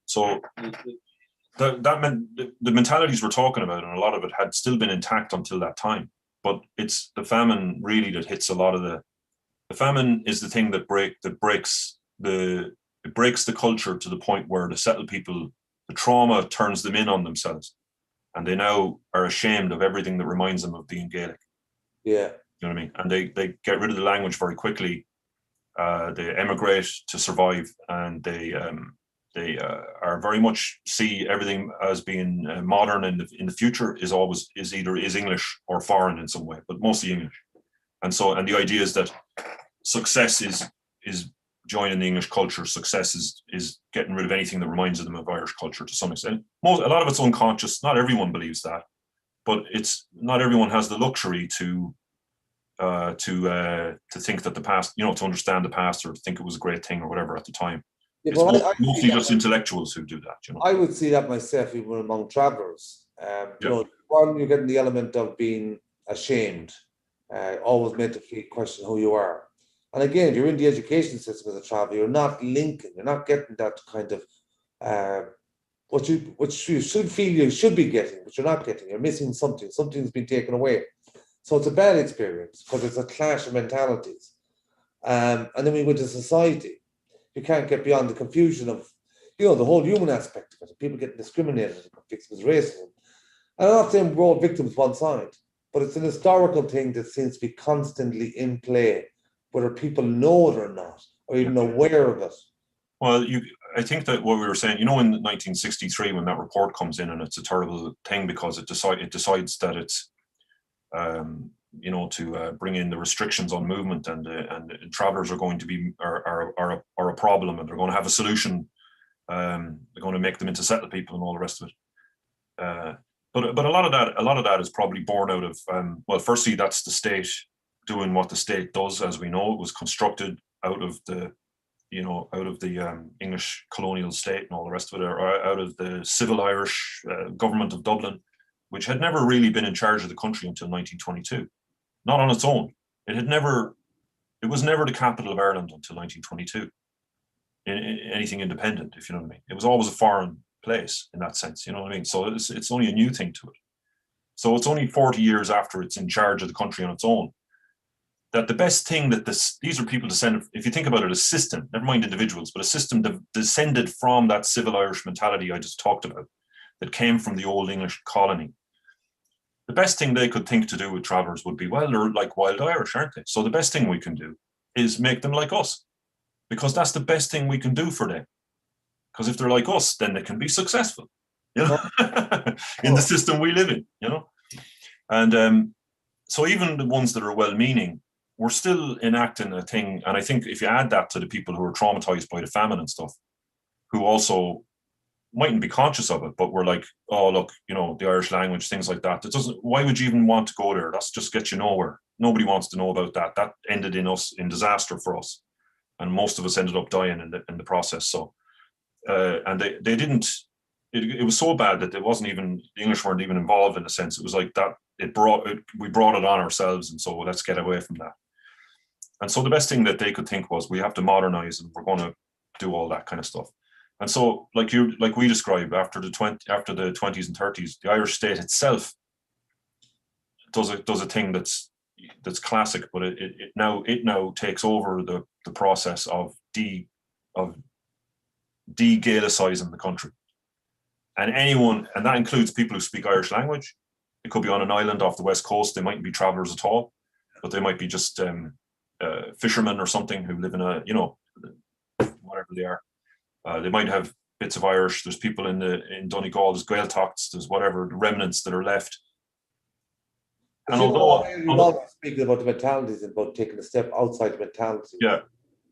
So that meant the mentalities we're talking about, and a lot of it had still been intact until that time. But it's the famine really that hits a lot of the famine is the thing that breaks the culture to the point where the settled people, the trauma turns them in on themselves, and they now are ashamed of everything that reminds them of being Gaelic. Yeah. You know what I mean? And they get rid of the language very quickly. They emigrate to survive, and they are very much see everything as being modern, and in the future is either English or foreign in some way, but mostly English. And the idea is that success is joining the English culture. Success is getting rid of anything that reminds them of Irish culture to some extent. A lot of it's unconscious. Not everyone believes that, but it's not everyone has the luxury to think that the past, you know, to understand the past or to think it was a great thing or whatever at the time. Yeah, it's well, mostly just intellectuals who do that. You know, I would see that myself even among travellers. You know, one, you're getting the element of being ashamed, always meant to question who you are. And again, if you're in the education system as a traveller, you're not linking, you're not getting that kind of what you should feel you should be getting, but you're not getting. You're missing something. Something's been taken away. So it's a bad experience because it's a clash of mentalities. And then we go to society. You can't get beyond the confusion of, you know, the whole human aspect of it. People get discriminated and fixed with racism. And I'm not saying we're all victims one side, but it's an historical thing that seems to be constantly in play, whether people know it or not, or even aware of it. Well, I think that what we were saying, you know, in 1963, when that report comes in, and it's a terrible thing because it decides that it's, you know, to bring in the restrictions on movement, and travelers are going to be are a problem, and they're going to have a solution. They're going to make them into settled people and all the rest of it. But a lot of that is probably born out of well, firstly, that's the state doing what the state does. As we know, it was constructed out of the English colonial state and all the rest of it, or out of the civil Irish government of Dublin, which had never really been in charge of the country until 1922, not on its own. It was never the capital of Ireland until 1922, in anything independent, if you know what I mean. It was always a foreign place in that sense, you know what I mean? So it's only a new thing to it. So it's only 40 years after it's in charge of the country on its own, that the best thing that these are people descended, if you think about it, a system, never mind individuals, but a system descended from that civil Irish mentality I just talked about, that came from the old English colony. The best thing they could think to do with travellers would be, well, they're like wild Irish, aren't they? So the best thing we can do is make them like us, because that's the best thing we can do for them. Because if they're like us, then they can be successful, you know, in the system we live in, you know. And so even the ones that are well-meaning, we're still enacting a thing. And I think if you add that to the people who are traumatized by the famine and stuff, who also mightn't be conscious of it, but we're like, oh, look, you know, the Irish language, things like that. Why would you even want to go there? That's just get you nowhere. Nobody wants to know about that. That ended in disaster for us. And most of us ended up dying in the process. So, and they didn't, it was so bad that the English weren't even involved in a sense. It was like that, we brought it on ourselves. And so let's get away from that. And so the best thing that they could think was, we have to modernize, and we're going to do all that kind of stuff. And so, like we described, after the 20s and 30s, the Irish state itself does a thing that's classic, but it now takes over the process of de-Gaelicizing the country. And that includes people who speak Irish language, It could be on an island off the west coast. They mightn't be travelers at all, but they might be just fishermen or something who live in a, you know, whatever they are. They might have bits of Irish. There's people in Donegal, there's Gaeltachts, there's whatever, the remnants that are left. And you're always speaking about the mentalities and about taking a step outside the mentality. Yeah.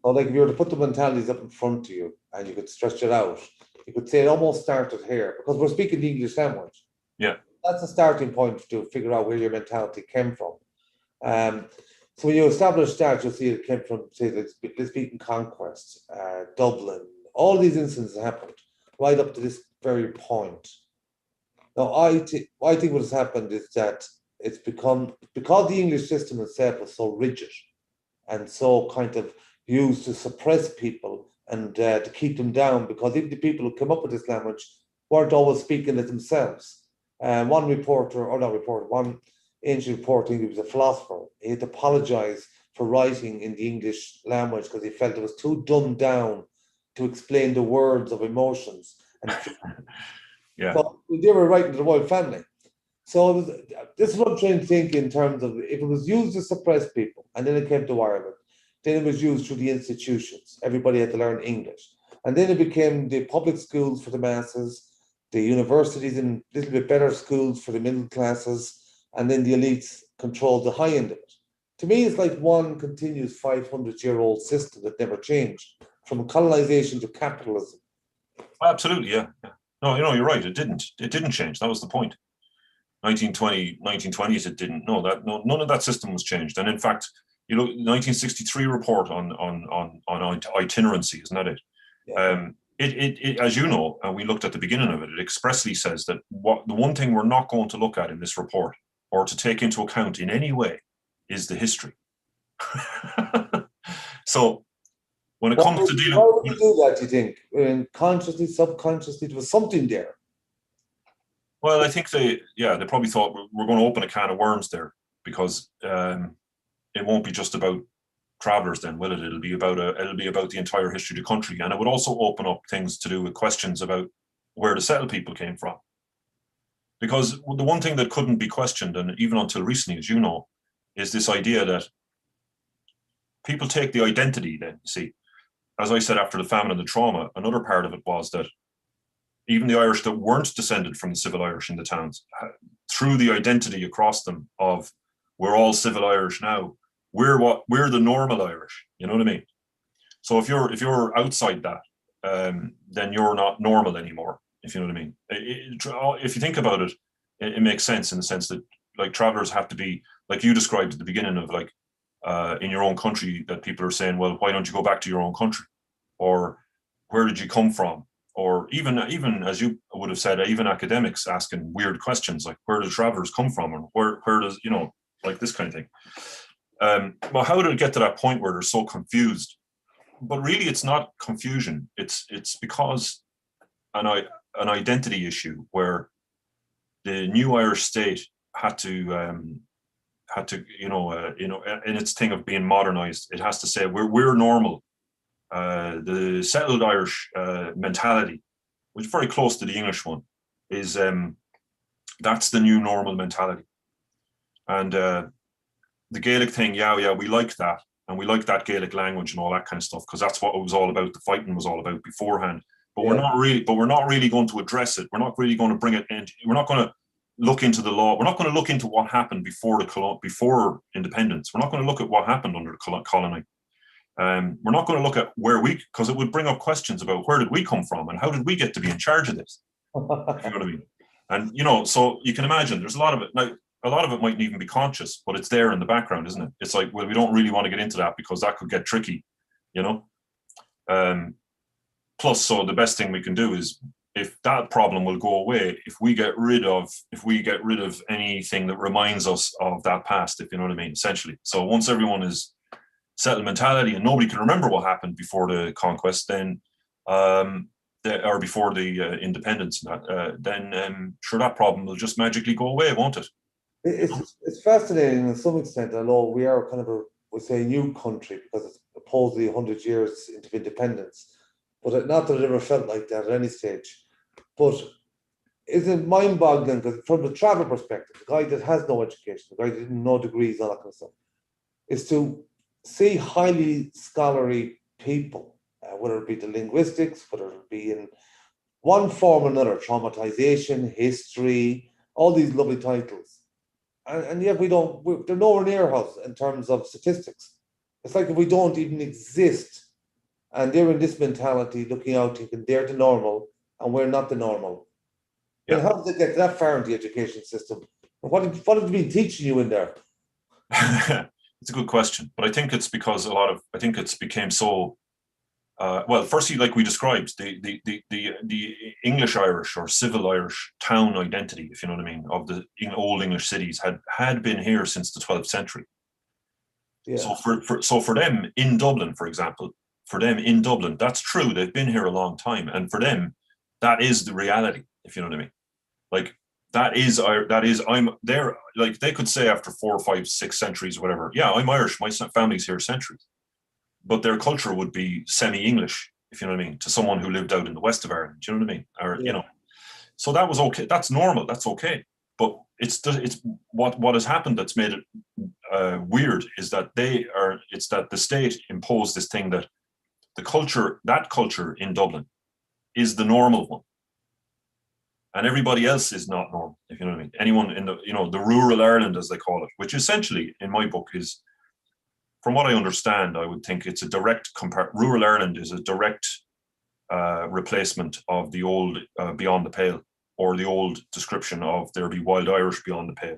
So like if you were to put the mentalities up in front of you and you could stretch it out, you could say it almost started here because we're speaking the English language. Yeah. That's a starting point to figure out where your mentality came from. So when you establish that, you'll see it came from, say, let's speak in Conquest, Dublin. All these instances happened right up to this very point. Now, I think what has happened is that it's become, because the English system itself was so rigid and so kind of used to suppress people and to keep them down, because even the people who came up with this language weren't always speaking it themselves. One ancient reporter, he was a philosopher, he had to apologize for writing in the English language because he felt it was too dumbed down to explain the words of emotions. And yeah. So they were writing to the royal family. So this is what I'm trying to think in terms of if it was used to suppress people and then it came to Ireland, then it was used through the institutions. Everybody had to learn English. And then it became the public schools for the masses, the universities and a little bit better schools for the middle classes, and then the elites controlled the high end of it. To me, it's like one continuous 500-year-old system that never changed, from colonization to capitalism. Absolutely, yeah. No, you're right. It didn't change. That was the point. 1920s, it didn't. None of that system was changed. And in fact, you look, 1963 report on itinerancy, isn't that it? Yeah. It as you know, and we looked at the beginning of it, it expressly says that the one thing we're not going to look at in this report or to take into account in any way is the history. So when it comes to dealing, why would you do that? Do you think, consciously, subconsciously, there was something there? Well, I think they probably thought we're going to open a can of worms there, because it won't be just about travelers then, will it? It'll be about the entire history of the country, and it would also open up things to do with questions about where the settled people came from. Because the one thing that couldn't be questioned, and even until recently, as you know, is this idea that people take the identity then, you see. As I said, after the famine and the trauma, another part of it was that even the Irish that weren't descended from the civil Irish in the towns, through the identity across them of we're all civil Irish now, we're the normal Irish, you know what I mean? So if you're outside that, then you're not normal anymore, if you know what I mean. If you think about it, it makes sense in the sense that like travelers have to be, like you described at the beginning of like in your own country, that people are saying, well, why don't you go back to your own country? Or where did you come from? Or even as you would have said, even academics asking weird questions like where do travelers come from, and where does, you know, like this kind of thing. Well, how did it get to that point where they're so confused? But really, it's not confusion. It's because an identity issue where the new Irish state had to in its thing of being modernized, it has to say we're normal. The settled Irish mentality, which is very close to the English one, is that's the new normal mentality. And the Gaelic thing, we like that, and we like that Gaelic language and all that kind of stuff, because that's what it was all about. The fighting was all about beforehand. But we're not really going to address it. We're not really going to bring it in. We're not going to look into the law. We're not going to look into what happened before independence. We're not going to look at what happened under the colony. We're not going to look at because it would bring up questions about where did we come from and how did we get to be in charge of this? You know what I mean? And, so you can imagine there's a lot of it. Now, a lot of it mightn't even be conscious, but it's there in the background, isn't it? It's like, well, we don't really want to get into that because that could get tricky, you know? Plus, so the best thing we can do is, if that problem will go away, if we get rid of anything that reminds us of that past, if you know what I mean, essentially. So once everyone is settled mentality and nobody can remember what happened before the conquest, then or before the independence, then sure, that problem will just magically go away, won't it? It's fascinating to some extent, although we are kind of a new country because it's supposedly 100 years into independence, but not that it ever felt like that at any stage. But isn't mind-boggling because from the travel perspective, the guy that has no education, the guy that didn't know degrees, all that kind of stuff, is to see highly scholarly people, whether it be the linguistics, whether it be in one form or another, traumatization, history, all these lovely titles. And yet they're nowhere near us in terms of statistics. It's like if we don't even exist and they're in this mentality looking out thinking they're the normal and we're not the normal. Then Yeah. how did they get that far in the education system? What have they been teaching you in there? It's a good question, but I think it's because I think it's became so. Well, firstly, like we described, the English Irish or civil Irish town identity, if you know what I mean, of the old English cities had been here since the 12th century. Yeah. So for them in Dublin, for example, that's true. They've been here a long time, and for them, that is the reality, if you know what I mean. Like I'm there. Like they could say after 4, 5, 6 centuries, whatever. Yeah, I'm Irish. My family's here centuries, but their culture would be semi-English, if you know what I mean, to someone who lived out in the west of Ireland. Do you know what I mean? Or Yeah. So that was okay. That's normal. That's okay. But it's what has happened that's made it weird is that it's that the state imposed this thing that that culture in Dublin is the normal one, and everybody else is not normal, if you know what I mean. Anyone in the rural Ireland, as they call it, which essentially in my book is, from what I understand, I would think it's a direct rural Ireland is a direct replacement of the old Beyond the Pale, or the old description of there be wild Irish beyond the pale.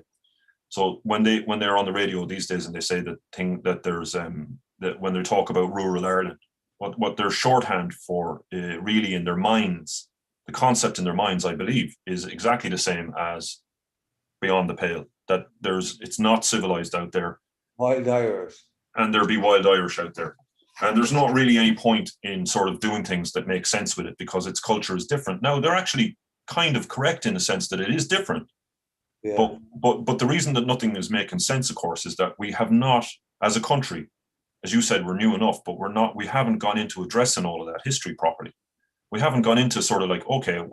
So when they're on the radio these days and they say that there's that when they talk about rural Ireland, what they're shorthand for really in their minds, the concept in their minds, I believe, is exactly the same as Beyond the Pale. That it's not civilized out there. Wild Irish. And there'll be wild Irish out there. And there's not really any point in sort of doing things that make sense with it because its culture is different. Now, they're actually kind of correct in the sense that it is different. Yeah. But the reason that nothing is making sense, of course, is that we have not, as a country, as you said, we're new enough, but we haven't gone into addressing all of that history properly. We haven't gone into sort of like, okay,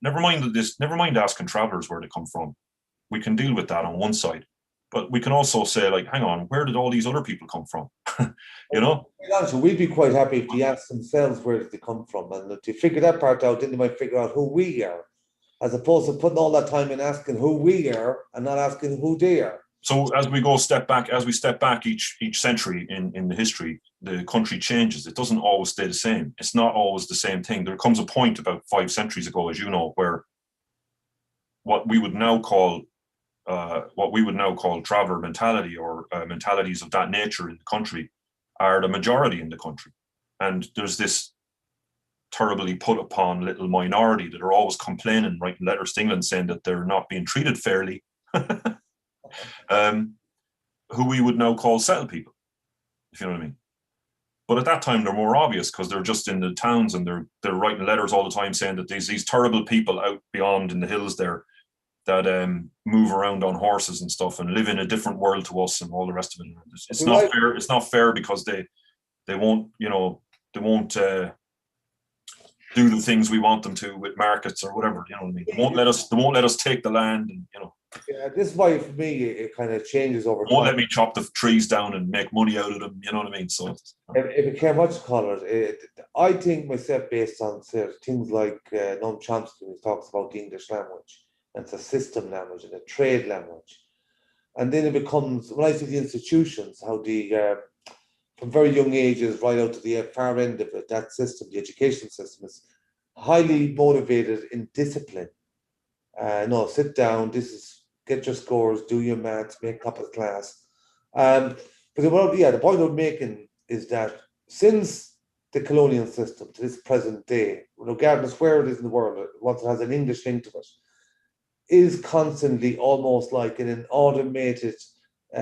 never mind asking travelers where they come from. We can deal with that on one side. But we can also say, like, hang on, where did all these other people come from? You know? We'd be quite happy if they asked themselves where did they come from. And if they figure that part out, then they might figure out who we are, as opposed to putting all that time in asking who we are and not asking who they are. So as we step back each century in the history, the country changes. It doesn't always stay the same. It's not always the same thing. There comes a point about 5 centuries ago, as you know, where what we would now call traveller mentality or mentalities of that nature in the country are the majority in the country. And there's this terribly put upon little minority that are always complaining, writing letters to England saying that they're not being treated fairly, who we would now call settled people, if you know what I mean. But at that time, they're more obvious because they're just in the towns and they're writing letters all the time saying that these terrible people out beyond in the hills there that move around on horses and stuff and live in a different world to us and all the rest of it. It's not fair. It's not fair because they won't do the things we want them to with markets or whatever. You know what I mean? They won't let us take the land, and Yeah, this is why for me it kind of changes over time. Won't let me chop the trees down and make money out of them. You know what I mean? So it became much colour. I think myself based on things like Noam Chomsky, who talks about the English language. And it's a system language and a trade language. And then it becomes, when I see the institutions, how from very young ages right out to the far end of it, that system, the education system, is highly motivated in discipline. No, sit down, get your scores, do your maths, make top of the class. But the point I'm making is that since the colonial system to this present day, regardless where it is in the world, once it has an English link to it, is constantly almost like in an automated,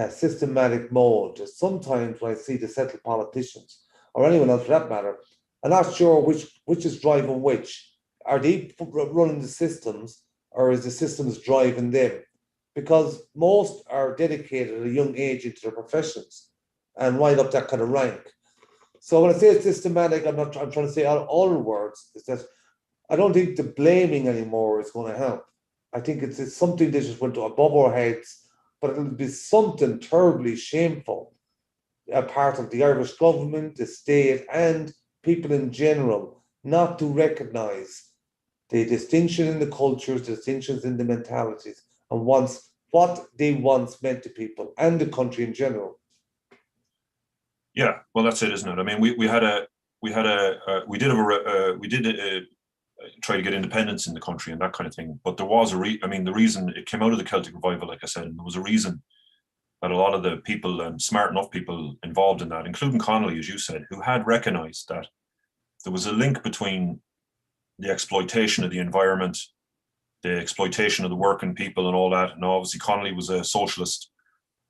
systematic mode. Sometimes when I see the settled politicians, or anyone else for that matter, I'm not sure which is driving which. Are they running the systems, or is the systems driving them? Because most are dedicated at a young age into their professions and wind up that kind of rank. So when I say it's systematic, I'm trying to say all words. Is that I don't think the blaming anymore is going to help. I think it's something that just went above our heads, but it'll be something terribly shameful, a part of the Irish government, the state, and people in general, not to recognise the distinction in the cultures, distinctions in the mentalities, and what they once meant to people and the country in general. Yeah, well, that's it, isn't it? I mean, we did try to get independence in the country and that kind of thing, but there was I mean, the reason it came out of the Celtic revival, like I said, and there was a reason that a lot of the people and smart enough people involved in that, including Connolly, as you said, who had recognised that there was a link between the exploitation of the environment, the exploitation of the working people, and all that. And obviously, Connolly was a socialist.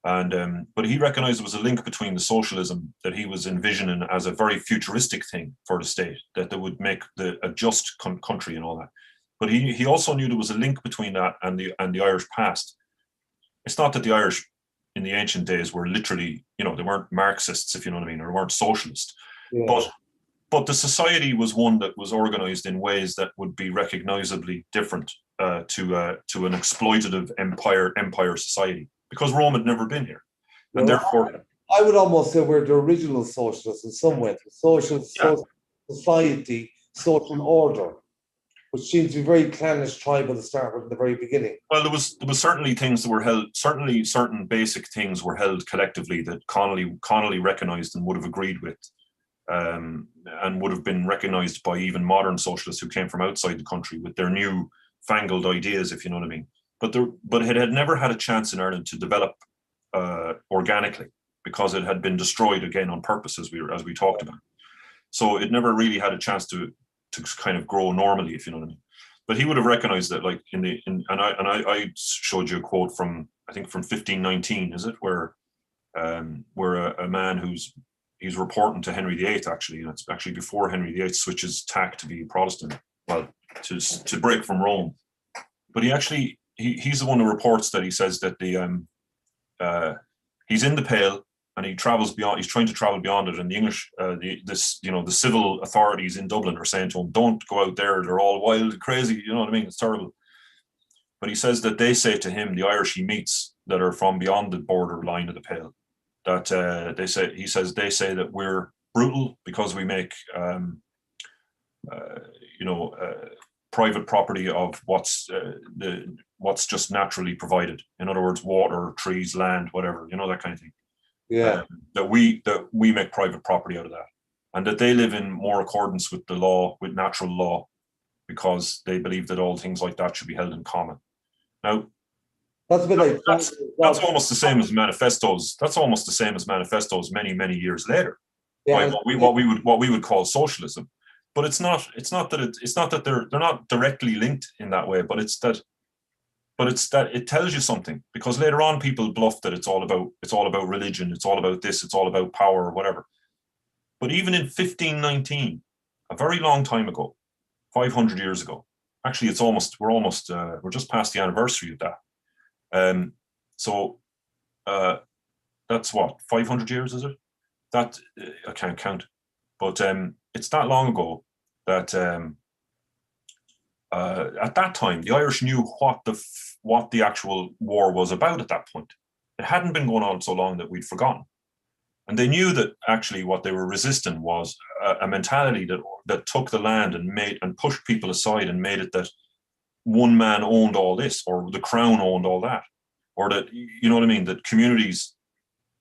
And but he recognized there was a link between the socialism that he was envisioning as a very futuristic thing for the state, that would make a just country and all that. But he also knew there was a link between that and the Irish past. It's not that the Irish in the ancient days were literally, they weren't Marxists, if you know what I mean, or weren't socialist. Yeah. But the society was one that was organized in ways that would be recognizably different to an exploitative empire society, because Rome had never been here. And therefore, I would almost say we're the original socialists in some ways. Social society, social order, which seems to be very clannish, tribal to start with in the very beginning. Well, there was certainly things that were held, certainly certain basic things were held collectively that Connolly recognized and would have agreed with, and would have been recognized by even modern socialists who came from outside the country with their new fangled ideas, if you know what I mean. But it had never had a chance in Ireland to develop organically, because it had been destroyed again on purpose, as we talked about. So it never really had a chance to kind of grow normally, if you know what I mean. But he would have recognized that, like I showed you a quote from, I think from 1519, is it, where a man he's reporting to Henry VIII, actually, and it's actually before Henry VIII switches tack to be Protestant, well, to break from Rome. But he's the one who reports that he says that he's in the Pale and he travels beyond. He's trying to travel beyond it, and the English, the civil authorities in Dublin are saying to him, "Don't go out there. They're all wild and crazy." You know what I mean? It's terrible. But he says that they say to him, the Irish he meets that are from beyond the border line of the Pale, that they say that we're brutal because we make private property of what's just naturally provided. In other words, water, trees, land, whatever, that kind of thing. Yeah. That we make private property out of that, and that they live in more accordance with the law, with natural law, because they believe that all things like that should be held in common. Now, that's a bit like that's almost the same as manifestos. That's almost the same as manifestos many years later. Yeah. What we would call socialism. But it's not that they're not directly linked in that way, but it's that it tells you something, because later on people bluff that it's all about religion, it's all about this, it's all about power or whatever. But even in 1519, a very long time ago, 500 years ago, actually we're just past the anniversary of that. So that's what, 500 years, is it? That I can't count, but it's that long ago that at that time the Irish knew what the actual war was about at that point. It hadn't been going on so long that we'd forgotten. And they knew that actually what they were resisting was a mentality that took the land and pushed people aside and made it that one man owned all this, or the crown owned all that, or that, you know what I mean, that communities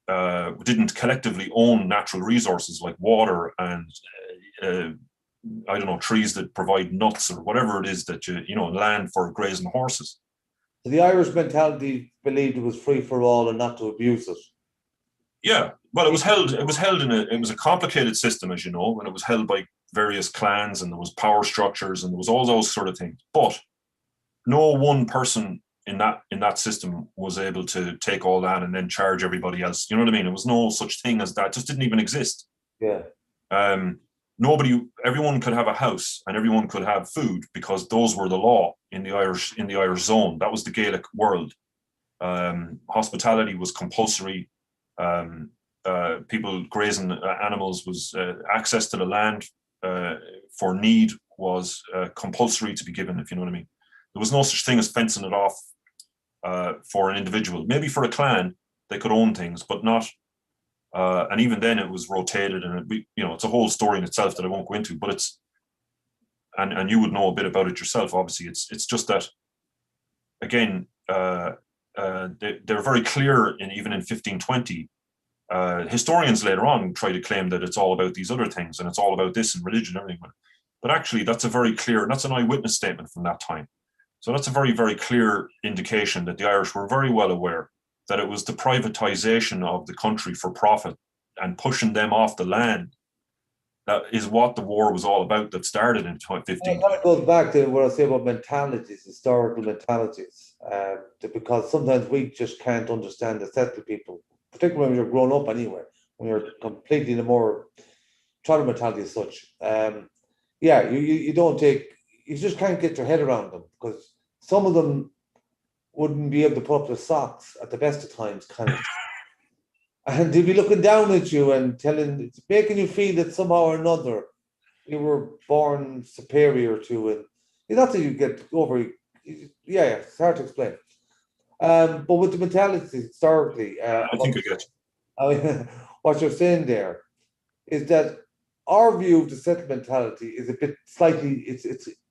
didn't collectively own natural resources like water and I don't know, trees that provide nuts or whatever it is that land for grazing horses. So the Irish mentality believed it was free for all and not to abuse it. Yeah, well, it was a complicated system, as you know, and it was held by various clans, and there was power structures, and there was all those sort of things. But no one person in that system was able to take all that and then charge everybody else. You know what I mean? It was no such thing as that. It just didn't even exist. Yeah. Everyone could have a house and everyone could have food, because those were the law in the Irish zone. That was the Gaelic world. Hospitality was compulsory. People grazing animals was access to the land for need was compulsory to be given, if you know what I mean. There was no such thing as fencing it off for an individual. Maybe for a clan, they could own things, but not. And even then, it was rotated, and it's a whole story in itself that I won't go into. But it's, and you would know a bit about it yourself. Obviously, it's just that, again, they're very clear even in 1520. Historians later on try to claim that it's all about these other things and it's all about this and religion and everything. But actually, that's a very clear, and that's an eyewitness statement from that time. So that's a very, very clear indication that the Irish were very well aware that it was the privatization of the country for profit and pushing them off the land. That is what the war was all about, that started in 15. It kind of goes back to what I say about mentalities, historical mentalities, because sometimes we just can't understand the settled people, particularly when you're grown up anyway, when you're completely in a more tribal mentality as such. You just can't get your head around them, because some of them wouldn't be able to put up their socks at the best of times, kind of. And they'd be looking down at you and making you feel that somehow or another you were born superior to, and not that you get over. It's hard to explain. But with the mentality historically, I think I get you. What you're saying there is that our view of the settlement mentality is a bit slightly.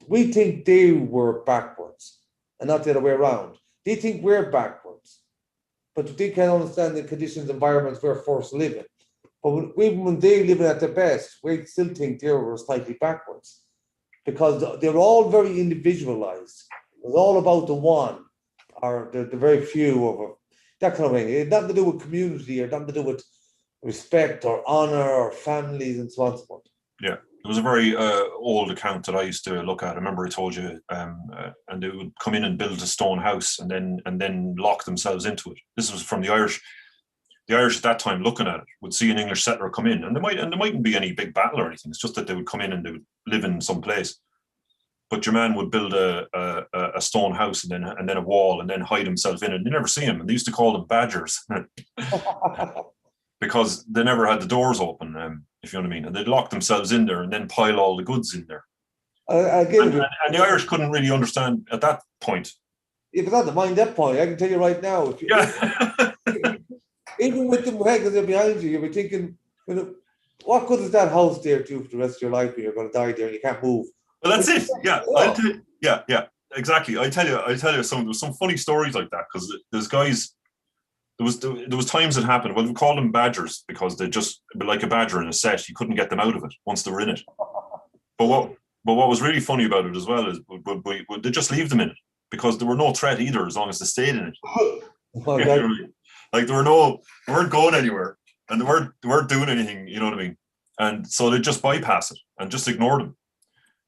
We think they were backwards, and not the other way around. They think we're backwards, but they can't understand the conditions, environments we're forced to live in. But even when they live at their best, we still think they were slightly backwards, because they're all very individualized. It's all about the one, or the very few, of that kind of thing. It had nothing to do with community, or nothing to do with respect or honor or families and so on and so forth. Yeah. There was a very old account that I used to look at. I remember I told you, and they would come in and build a stone house and then lock themselves into it. This was from the Irish. The Irish at that time, looking at it, would see an English settler come in, and there mightn't be any big battle or anything. It's just that they would come in and they would live in some place. But your man would build a stone house and then a wall and then hide himself in it. And you never see him. And they used to call them badgers because they never had the doors open, if you know what I mean. And they'd lock themselves in there and then pile all the goods in there. And the Irish couldn't really understand at that point. If it's not to mind that point, I can tell you right now. Even with them wagons there behind you, you'll be thinking, what good is that house there do for the rest of your life when you're going to die there and you can't move? Well, that's it. Yeah, exactly. I tell you, there's some funny stories like that, because there's guys. There was times it happened. Well, we called them badgers because they just, like a badger in a set, you couldn't get them out of it once they were in it. But what was really funny about it as well is they just leave them in it, because there were no threat either as long as they stayed in it. Like they weren't going anywhere, and they weren't doing anything. You know what I mean? And so they just bypass it and just ignore them.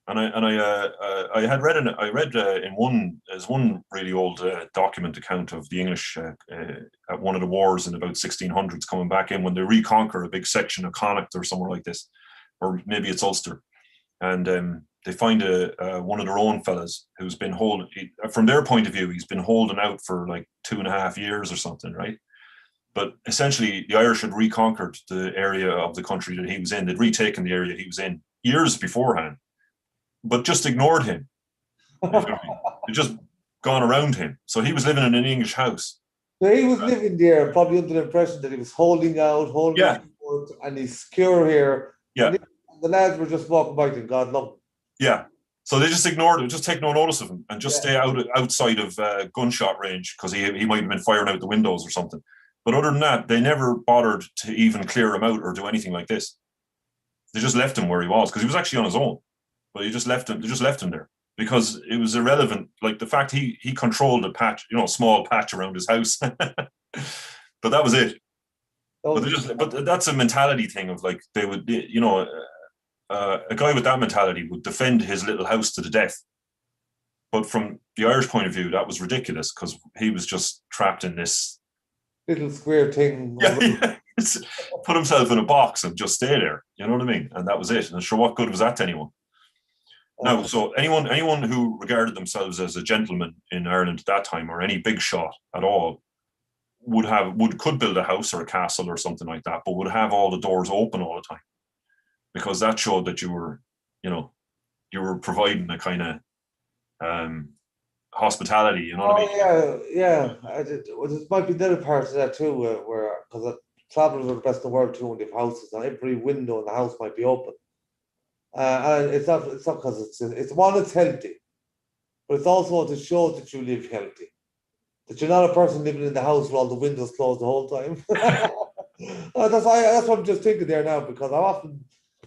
And I read in one really old document account of the English at one of the wars in about 1600s coming back in when they reconquer a big section of Connacht or somewhere like this, or maybe it's Ulster, and they find one of their own fellas who's been holding, from their point of view, he's been holding out for like 2.5 years or something, right? But essentially, the Irish had reconquered the area of the country that he was in. They'd retaken the area he was in years beforehand, but just ignored him. They'd just gone around him. So he was living in an English house. So he was living there, probably under the impression that he was holding out, and he's secure here. Yeah. And the lads were just walking by and God love them. Yeah. So they just ignored him, just take no notice of him, and just stay outside of gunshot range, because he might have been firing out the windows or something. But other than that, they never bothered to even clear him out or do anything like this. They just left him where he was, because he was actually on his own. But they just left him there because it was irrelevant. Like the fact he controlled a patch, small patch around his house. But that was it. But that's a mentality thing of like, they would, a guy with that mentality would defend his little house to the death. But from the Irish point of view, that was ridiculous, because he was just trapped in this little square thing. Yeah. Put himself in a box and just stay there. You know what I mean? And that was it. And sure, what good was that to anyone? No, so anyone who regarded themselves as a gentleman in Ireland at that time, or any big shot at all, could build a house or a castle or something like that, but would have all the doors open all the time, because that showed that you were, were providing a kind of hospitality. You know what I mean? Yeah. Well, there might be another part of that too, where because travelers are the best in the world too, and they have houses, and every window in the house might be open. And it's not because it's one, it's healthy, but it's also to show that you live healthy, that you're not a person living in the house with all the windows closed the whole time. That's what I'm just thinking there now, because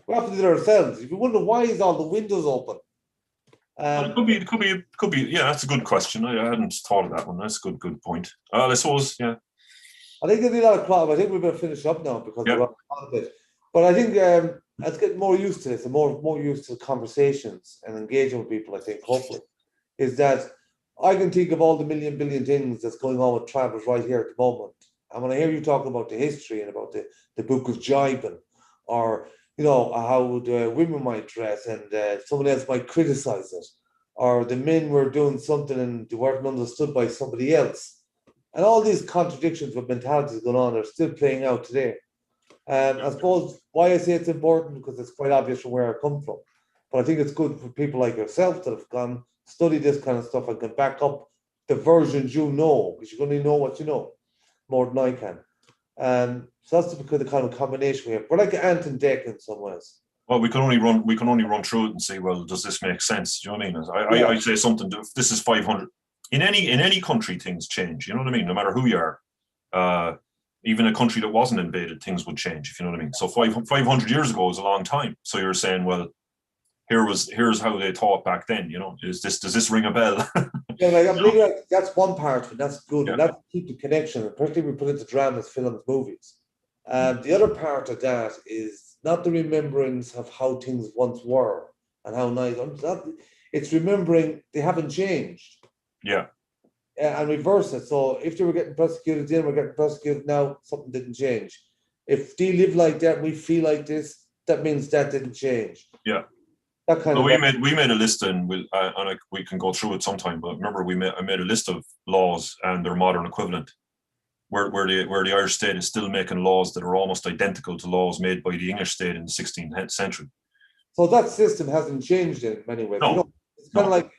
we often do it ourselves. If you wonder why is all the windows open. Well, it could be. Yeah, that's a good question. I hadn't thought of that one. That's a good point. I suppose, yeah. I think there's a lot of crowd. I think we better finish up now because we're on a bit. But I think let's get more used to this and more used to conversations and engaging with people. I think hopefully is that I can think of all the million billion things that's going on with travels right here at the moment. And when I hear you talking about the history and about the book of Jibin, or how the women might dress, and someone else might criticize it, or the men were doing something and they weren't understood by somebody else, and all these contradictions with mentalities going on are still playing out today. I suppose why I say it's important because it's quite obvious from where I come from, but I think it's good for people like yourself that have gone study this kind of stuff and can back up the versions you know, because you can only know what you know more than I can. So that's the kind of combination we have. We're like ant and deck in some ways. Well, we can only run through it and say, well, does this make sense? Do you know what I mean? I'd say something. This is 500. In any country, things change. You know what I mean? No matter who you are, even a country that wasn't invaded, things would change. If you know what I mean. So 500 years ago is a long time. So you're saying, well, here's how they thought back then. You know, does this ring a bell? Yeah, I believe that's one part of it. That's good, and that's keep the connection. Particularly we put into dramas, films, movies. The other part of that is not the remembrance of how things once were and how nice. It's remembering they haven't changed. Yeah. And reverse it. So if they were getting persecuted then, we're getting persecuted now, something didn't change. If they live like that, we feel like this, that means that didn't change. Yeah. That kind of. We made a list, and we can go through it sometime. But remember, I made a list of laws and their modern equivalent, where the Irish state is still making laws that are almost identical to laws made by the English state in the 16th century. So that system hasn't changed in many ways. No, it's kind of like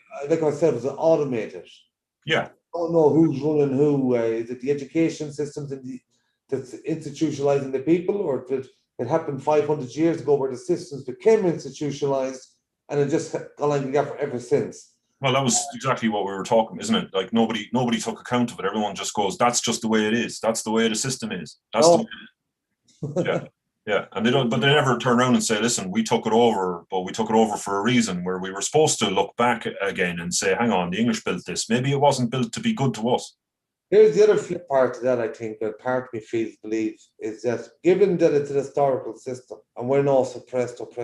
I said, it was automated. Yeah. I don't know who's running who. Is it the education systems that's institutionalizing the people, or did it happened 500 years ago where the systems became institutionalized and it just gone like that ever since? Well, that was exactly what we were talking, isn't it? Like nobody took account of it. Everyone just goes, "That's just the way it is. That's the way the system is. That's the way it is." Yeah. And they never turn around and say, "Listen, we took it over, but we took it over for a reason where we were supposed to look back again and say, hang on, the English built this. Maybe it wasn't built to be good to us." Here's the other flip part to that, I think, that part of me believes is that given that it's an historical system and we're not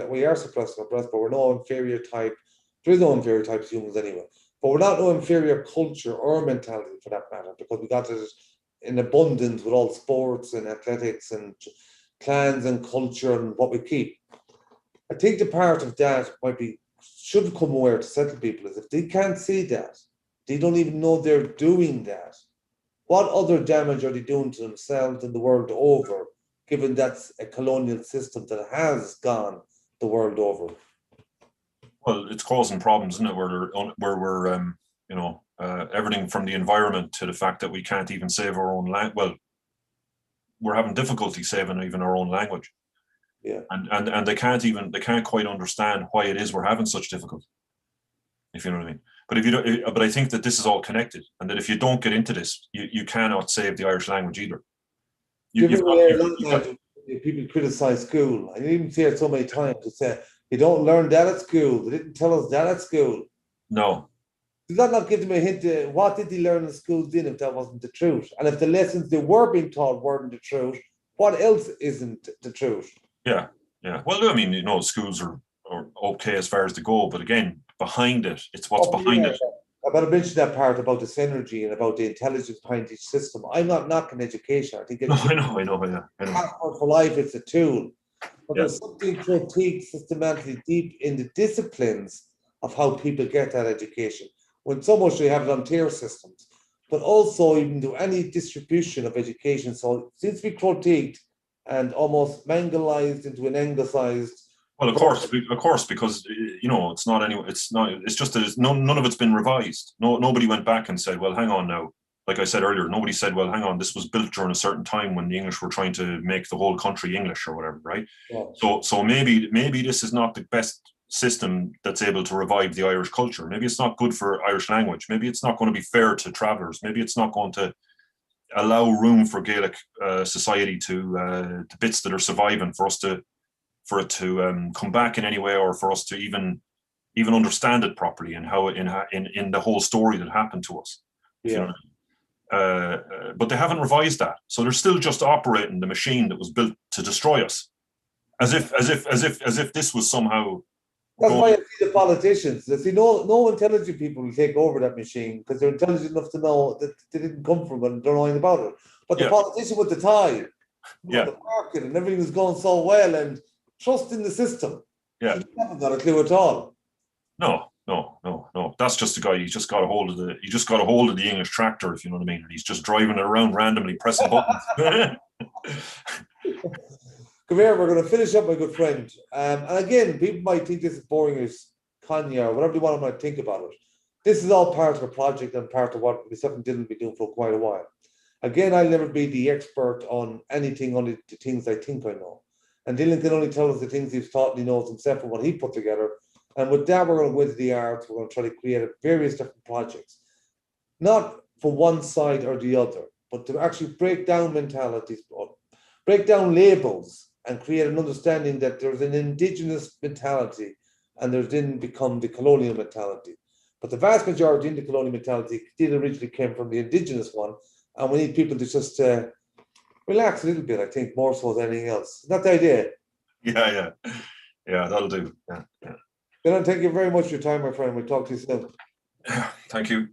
we are suppressed and oppressed, but we're no inferior type. There is no inferior types of humans anyway, but we're not no inferior culture or mentality for that matter, because we got it in abundance with all sports and athletics and clans and culture and what we keep. I think the part of that should come aware to settle people is if they can't see that, they don't even know they're doing that. What other damage are they doing to themselves and the world over, given that's a colonial system that has gone the world over? Well, it's causing problems, isn't it? Where we're everything from the environment to the fact that we can't even save our own language. Well, we're having difficulty saving even our own language. Yeah. And they can't quite understand why it is we're having such difficulty, if you know what I mean. But I think that this is all connected, and that if you don't get into this, you cannot save the Irish language either. People criticize school. I didn't even see it so many times. They say you don't learn that at school. They didn't tell us that at school. No. Does that not give them a hint? What did they learn in school then if that wasn't the truth? And if the lessons they were being taught weren't the truth, what else isn't the truth? Yeah. Well, I mean, schools are okay as far as they go, but again, behind it, it's what's behind it. I better mention that part about the synergy and about the intelligence behind each system. I'm not knocking education. I think I know. For life, it's a tool. But there's something critiqued systematically deep in the disciplines of how people get that education. When so much they have it on tier systems, but also even do any distribution of education. So it seems to be critiqued and almost mangalized into an anglicized. Well, of course, because it's not any. It's not. It's just that none of it's been revised. Nobody went back and said, "Well, hang on now." Like I said earlier, nobody said, "Well, hang on, this was built during a certain time when the English were trying to make the whole country English or whatever," right? Yeah. So maybe this is not the best system that's able to revive the Irish culture. Maybe it's not good for Irish language. Maybe it's not going to be fair to travellers. Maybe it's not going to allow room for Gaelic society to the bits that are surviving for it to come back in any way, or for us to even understand it properly and how in the whole story that happened to us. If you know what I mean. But they haven't revised that, so they're still just operating the machine that was built to destroy us, as if this was somehow. That's why I see the politicians. I see no intelligent people will take over that machine because they're intelligent enough to know that they didn't come from it and don't know anything about it. But the politician with the tie, the market and everything is going so well and trust in the system. Yeah, you haven't got a clue at all. No. That's just a guy. He just got a hold of the English tractor, if you know what I mean. And he's just driving it around randomly, pressing buttons. Come here, we're going to finish up, my good friend. And again, people might think this is boring as Kanye or whatever you want to think about it. This is all part of a project and part of what myself and Dylan will be doing for quite a while. Again, I'll never be the expert on anything, only the things I think I know. And Dylan can only tell us the things he's taught and he knows himself and what he put together. And with that, we're going to go into the arts. We're going to try to create various different projects. Not for one side or the other, but to actually break down mentalities, break down labels, and create an understanding that there's an indigenous mentality and there didn't become the colonial mentality. But the vast majority in the colonial mentality did originally came from the indigenous one. And we need people to just relax a little bit, I think, more so than anything else. Not the idea. Yeah, that'll do. Yeah. Dylan, thank you very much for your time, my friend. We'll talk to you soon. Thank you.